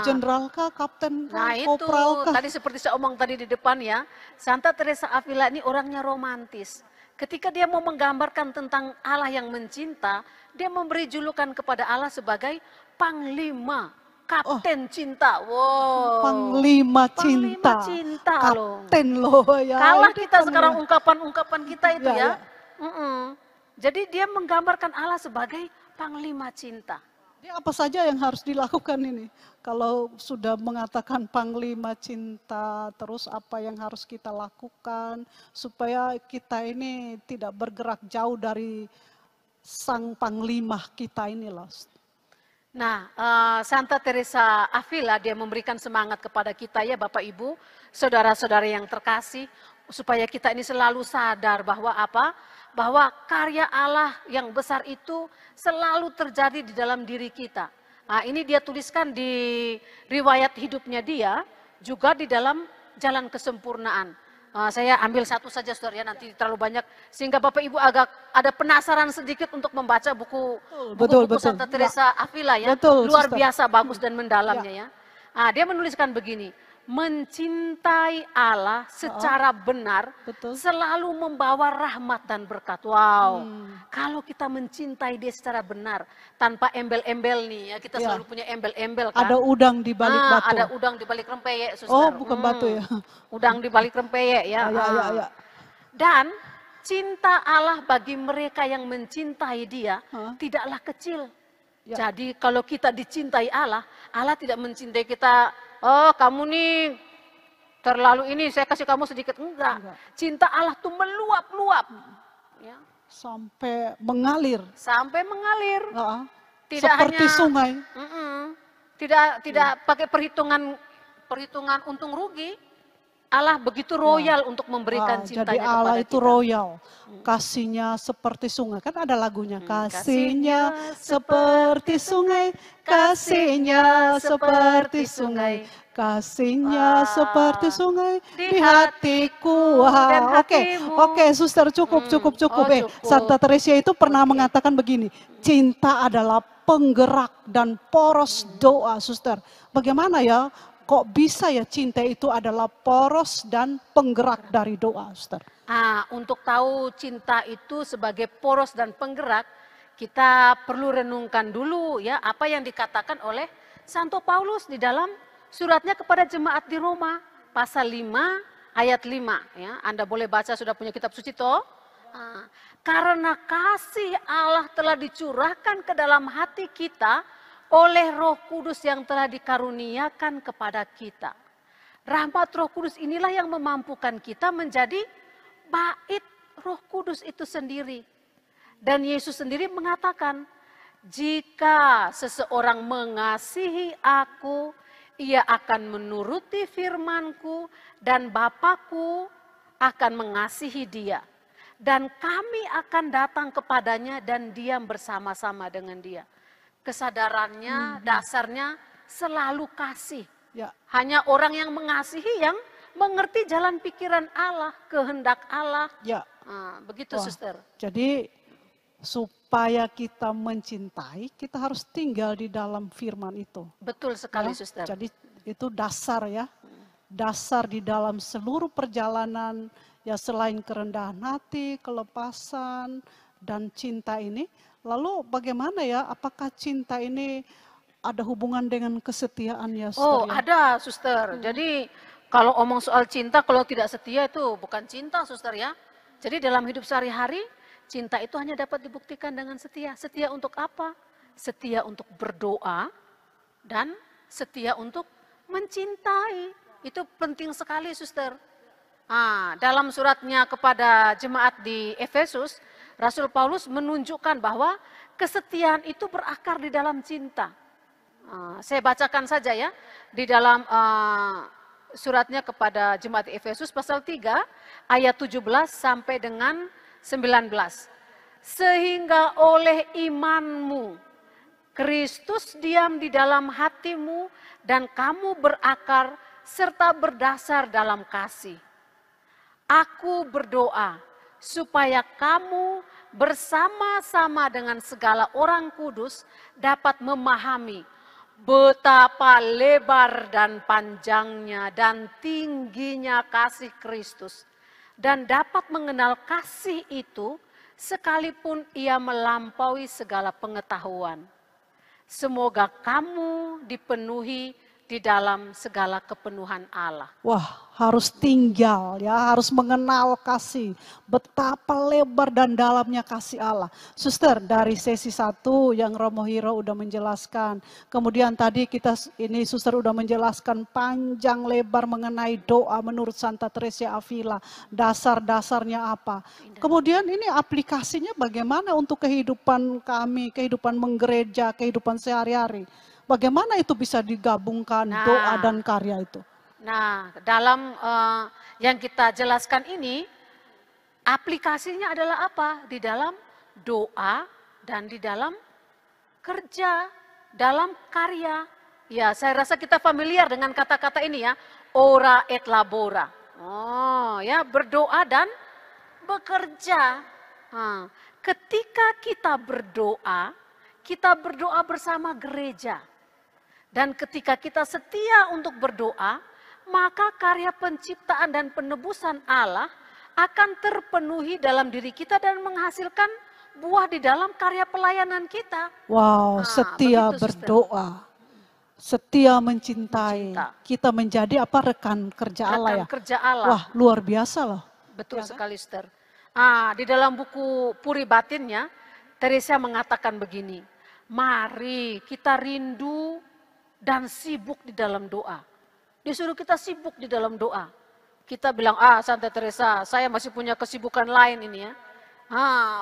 Jenderal kah, kapten kah, kopral kah? Tadi seperti saya omong tadi di depan ya, Santa Teresa Avila ini orangnya romantis. Ketika dia mau menggambarkan tentang Allah yang mencinta, dia memberi julukan kepada Allah sebagai Panglima, Kapten Cinta. Wow. Panglima Cinta. Kapten loh ya. Kalah kita sekarang ungkapan-ungkapan kita itu ya. Jadi dia menggambarkan Allah sebagai Panglima Cinta. Jadi apa saja yang harus dilakukan ini? Kalau sudah mengatakan Panglima Cinta, terus apa yang harus kita lakukan supaya kita ini tidak bergerak jauh dari sang Panglima kita ini loh. Nah, Santa Teresa Avila dia memberikan semangat kepada kita ya Bapak Ibu, saudara-saudara yang terkasih, supaya kita ini selalu sadar bahwa apa? Bahwa karya Allah yang besar itu selalu terjadi di dalam diri kita. Nah, ini dia tuliskan di riwayat hidupnya dia, juga di dalam Jalan Kesempurnaan. Saya ambil satu saja Saudara ya, nanti terlalu banyak sehingga Bapak Ibu agak ada penasaran sedikit untuk membaca buku Santa Teresa Avila ya. Luar biasa bagus dan mendalamnya ya. Dia menuliskan begini, mencintai Allah secara benar selalu membawa rahmat dan berkat. Wow, kalau kita mencintai dia secara benar, tanpa embel-embel nih ya, kita selalu punya embel-embel kan. Ada udang di balik batu. Ada udang di balik rempeyek, Suster. Oh, bukan batu ya. Udang di balik rempeyek ya. Ya. Dan cinta Allah bagi mereka yang mencintai dia tidaklah kecil. Jadi kalau kita dicintai Allah, Allah tidak mencintai kita, oh kamu nih terlalu ini, saya kasih kamu sedikit. Enggak. Cinta Allah tuh meluap-luap. Ya. Sampai mengalir. Tidak seperti hanya sungai. Tidak pakai perhitungan untung rugi. Allah begitu royal untuk memberikan cintanya jadi Allah kepada itu kita. royal. Kasihnya seperti sungai. Kan ada lagunya. Kasihnya seperti sungai. Kasihnya seperti sungai. Kasihnya seperti sungai di hatiku. Oke, Suster cukup. Santa Teresia itu pernah mengatakan begini, cinta adalah penggerak dan poros doa, Suster. Bagaimana ya? Kok bisa ya cinta itu adalah poros dan penggerak dari doa, Suster? Untuk tahu cinta itu sebagai poros dan penggerak, kita perlu renungkan dulu ya apa yang dikatakan oleh Santo Paulus di dalam suratnya kepada jemaat di Roma, pasal 5 ayat 5 ya. Anda boleh baca, sudah punya kitab suci toh? Karena kasih Allah telah dicurahkan ke dalam hati kita oleh Roh Kudus yang telah dikaruniakan kepada kita. Rahmat Roh Kudus inilah yang memampukan kita menjadi bait Roh Kudus itu sendiri. Dan Yesus sendiri mengatakan, Jika seseorang mengasihi aku, ia akan menuruti firman-Ku dan Bapa-Ku akan mengasihi dia. Dan kami akan datang kepadanya dan diam bersama-sama dengan dia. Kesadarannya, dasarnya selalu kasih. Ya. Hanya orang yang mengasihi yang mengerti jalan pikiran Allah, kehendak Allah. Ya. Nah, begitu, Wah. Suster. Jadi supaya kita mencintai, kita harus tinggal di dalam firman itu. Betul sekali, Ya, Suster. jadi itu dasar ya. Dasar di dalam seluruh perjalanan ya, selain kerendahan hati, kelepasan dan cinta ini. Lalu bagaimana ya, apakah cinta ini ada hubungan dengan kesetiaan ya, Suster? Oh, ya? ada, Suster. Jadi kalau omong soal cinta, kalau tidak setia itu bukan cinta, Suster ya. Jadi dalam hidup sehari-hari, cinta itu hanya dapat dibuktikan dengan setia. Setia untuk apa? Setia untuk berdoa dan setia untuk mencintai. Itu penting sekali, Suster. Nah, dalam suratnya kepada jemaat di Efesus, Rasul Paulus menunjukkan bahwa kesetiaan itu berakar di dalam cinta. Saya bacakan saja ya, di dalam suratnya kepada jemaat di Efesus pasal 3 ayat 17 sampai dengan 19. Sehingga oleh imanmu, Kristus diam di dalam hatimu dan kamu berakar serta berdasar dalam kasih. Aku berdoa supaya kamu bersama-sama dengan segala orang kudus dapat memahami betapa lebar dan panjangnya dan tingginya kasih Kristus, dan dapat mengenal kasih itu sekalipun ia melampaui segala pengetahuan. Semoga kamu dipenuhi di dalam segala kepenuhan Allah. Wah, harus tinggal ya, harus mengenal kasih. Betapa lebar dan dalamnya kasih Allah. Suster, dari sesi 1 yang Romo Hiro udah menjelaskan. Kemudian tadi ini Suster udah menjelaskan panjang lebar mengenai doa menurut Santa Teresa Avila. Dasar-dasarnya apa. Kemudian ini aplikasinya bagaimana untuk kehidupan kami, kehidupan menggereja, kehidupan sehari-hari. Bagaimana itu bisa digabungkan doa dan karya itu? Nah, dalam yang kita jelaskan ini, aplikasinya adalah apa? Di dalam doa dan di dalam kerja, dalam karya. Ya, saya rasa kita familiar dengan kata-kata ini ya, ora et labora. Oh, ya, berdoa dan bekerja. Ketika kita berdoa bersama gereja. Dan ketika kita setia untuk berdoa, maka karya penciptaan dan penebusan Allah akan terpenuhi dalam diri kita dan menghasilkan buah di dalam karya pelayanan kita. Wow, setia begitu, berdoa, setia mencintai. Mencinta. Kita menjadi apa, rekan kerja Allah ya? Rekan kerja Allah. Wah, luar biasa loh. Betul Ya kan? sekali, Sister. Di dalam buku Puri Batinnya, Teresa mengatakan begini, mari kita rindu dan sibuk di dalam doa. Disuruh kita sibuk di dalam doa. Kita bilang, Santa Teresa, saya masih punya kesibukan lain ini ya.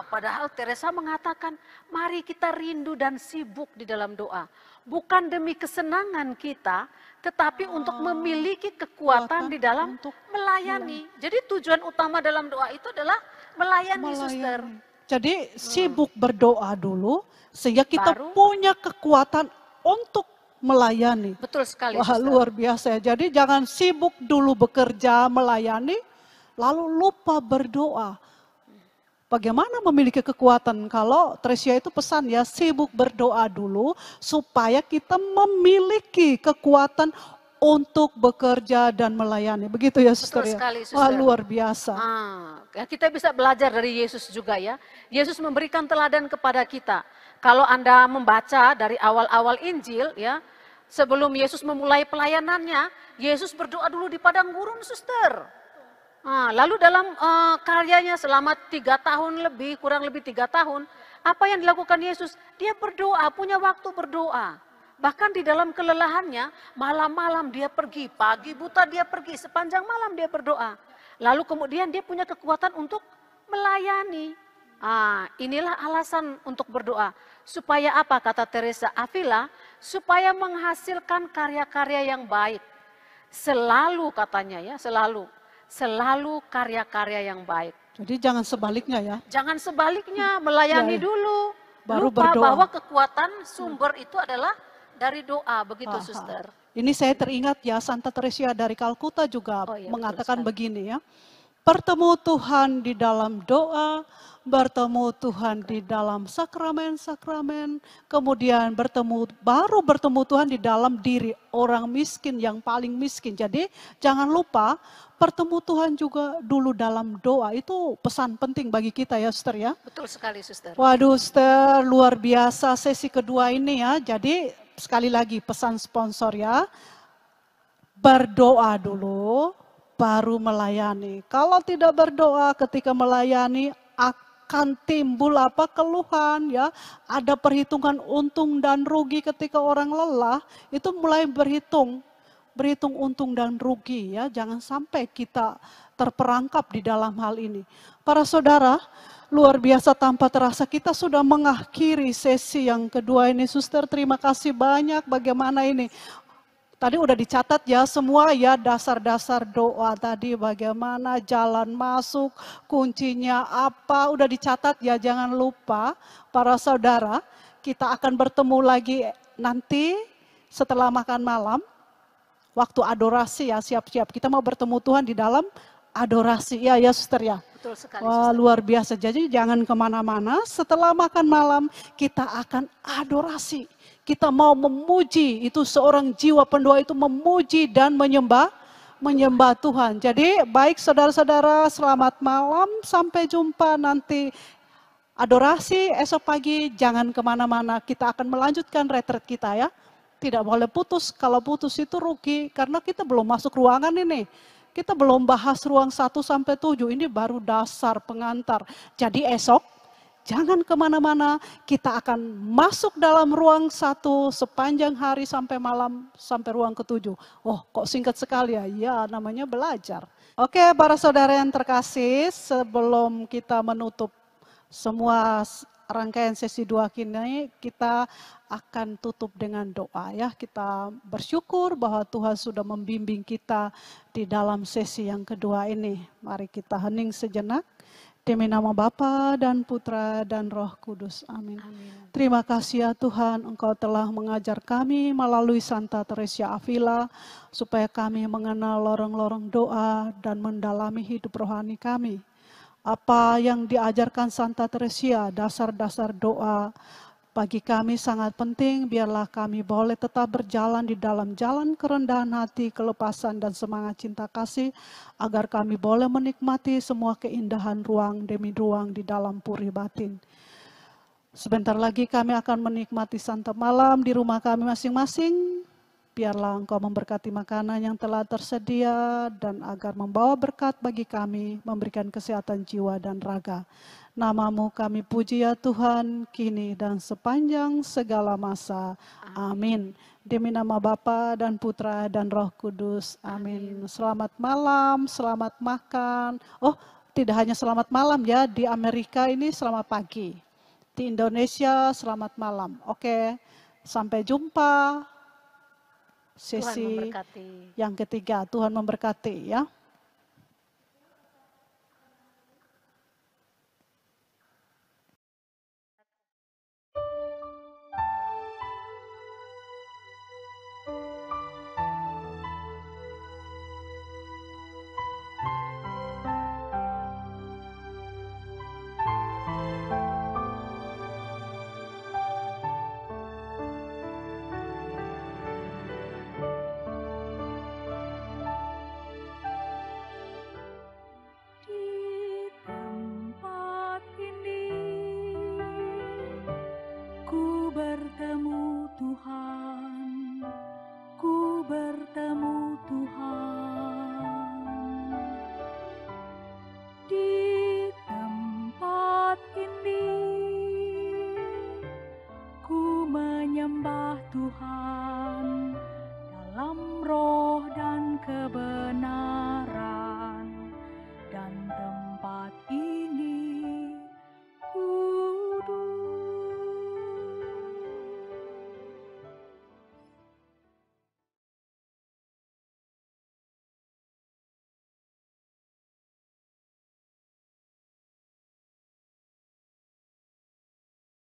Padahal Teresa mengatakan, mari kita rindu dan sibuk di dalam doa. Bukan demi kesenangan kita, tetapi untuk memiliki kekuatan di dalam melayani. Jadi tujuan utama dalam doa itu adalah melayani. Suster. Jadi sibuk berdoa dulu, sehingga kita punya kekuatan untuk melayani. Betul sekali. Wah, Suster. luar biasa ya. Jadi jangan sibuk dulu bekerja, melayani, lalu lupa berdoa. Bagaimana memiliki kekuatan? Kalau Tresia itu pesan ya, sibuk berdoa dulu supaya kita memiliki kekuatan untuk bekerja dan melayani. Begitu ya, Suster. Betul sekali, Suster. Wah, luar biasa. Kita bisa belajar dari Yesus juga ya. Yesus memberikan teladan kepada kita. Kalau Anda membaca dari awal-awal Injil ya, sebelum Yesus memulai pelayanannya, Yesus berdoa dulu di padang gurun, Suster. Lalu dalam karyanya selama 3 tahun lebih, kurang lebih 3 tahun, apa yang dilakukan Yesus? Dia berdoa, punya waktu berdoa. Bahkan di dalam kelelahannya, malam-malam dia pergi, pagi buta dia pergi, sepanjang malam dia berdoa. Lalu kemudian dia punya kekuatan untuk melayani. Inilah alasan untuk berdoa. Supaya apa kata Teresa Avila? Supaya menghasilkan karya-karya yang baik. Selalu katanya ya, selalu karya-karya yang baik. Jadi jangan sebaliknya ya. Jangan sebaliknya, melayani dulu. Baru Lupa berdoa. bahwa kekuatan sumber itu adalah dari doa, begitu suster. Ini saya teringat ya, Santa Teresia dari Kalkuta juga mengatakan begini ya. Bertemu Tuhan di dalam doa, bertemu Tuhan di dalam sakramen-sakramen, kemudian baru bertemu Tuhan di dalam diri orang miskin yang paling miskin. Jadi jangan lupa bertemu Tuhan juga dulu dalam doa. Itu pesan penting bagi kita ya, Suster ya. Betul sekali, Suster. Waduh, Suster, luar biasa sesi kedua ini ya. Jadi sekali lagi pesan sponsor ya. Berdoa dulu, baru melayani. Kalau tidak berdoa ketika melayani akan timbul keluhan ya. Ada perhitungan untung dan rugi ketika orang lelah, itu mulai berhitung untung dan rugi ya. Jangan sampai kita terperangkap di dalam hal ini. Para saudara, luar biasa tanpa terasa kita sudah mengakhiri sesi yang kedua ini. Suster, terima kasih banyak bagaimana ini. Tadi udah dicatat ya semua ya, dasar-dasar doa tadi, bagaimana jalan masuk, kuncinya apa, udah dicatat ya. Jangan lupa para saudara, kita akan bertemu lagi nanti setelah makan malam, waktu adorasi ya, siap-siap. Kita mau bertemu Tuhan di dalam adorasi ya Suster ya. Betul sekali, Wah, Suster. luar biasa. Jadi jangan kemana-mana, setelah makan malam kita akan adorasi. Kita mau memuji, itu seorang jiwa pendoa itu memuji dan menyembah Tuhan. Jadi baik saudara-saudara, selamat malam, sampai jumpa nanti adorasi esok pagi. Jangan kemana-mana, kita akan melanjutkan retret kita ya. Tidak boleh putus, kalau putus itu rugi karena kita belum masuk ruangan ini. Kita belum bahas ruang 1 sampai 7, ini baru dasar pengantar. Jadi esok jangan kemana-mana, kita akan masuk dalam ruang 1 sepanjang hari sampai malam, sampai ruang ke-7. Oh, kok singkat sekali ya? Ya, namanya belajar. Oke, para saudara yang terkasih, sebelum kita menutup semua rangkaian sesi 2 kini, kita akan tutup dengan doa ya. Kita bersyukur bahwa Tuhan sudah membimbing kita di dalam sesi yang kedua ini. Mari kita hening sejenak. Demi nama Bapa dan Putra dan Roh Kudus. Amin. Terima kasih ya Tuhan, Engkau telah mengajar kami melalui Santa Teresia Avila, supaya kami mengenal lorong-lorong doa dan mendalami hidup rohani kami. Apa yang diajarkan Santa Teresia, dasar-dasar doa, bagi kami sangat penting. Biarlah kami boleh tetap berjalan di dalam jalan kerendahan hati, kelepasan dan semangat cinta kasih, agar kami boleh menikmati semua keindahan ruang demi ruang di dalam puri batin. Sebentar lagi kami akan menikmati santap malam di rumah kami masing-masing. Biarlah Engkau memberkati makanan yang telah tersedia dan agar membawa berkat bagi kami, memberikan kesehatan jiwa dan raga. Nama-Mu kami puji ya Tuhan, kini dan sepanjang segala masa. Amin. Demi nama Bapa dan Putra dan Roh Kudus. Amin. Selamat malam, selamat makan. Oh, tidak hanya selamat malam ya, di Amerika ini selamat pagi. Di Indonesia selamat malam. Oke, sampai jumpa. Sesi yang ketiga. Tuhan memberkati ya. Bertemu Tuhan, ku bertemu Tuhan. Di tempat ini, ku menyembah Tuhan dalam roh dan kebenaran.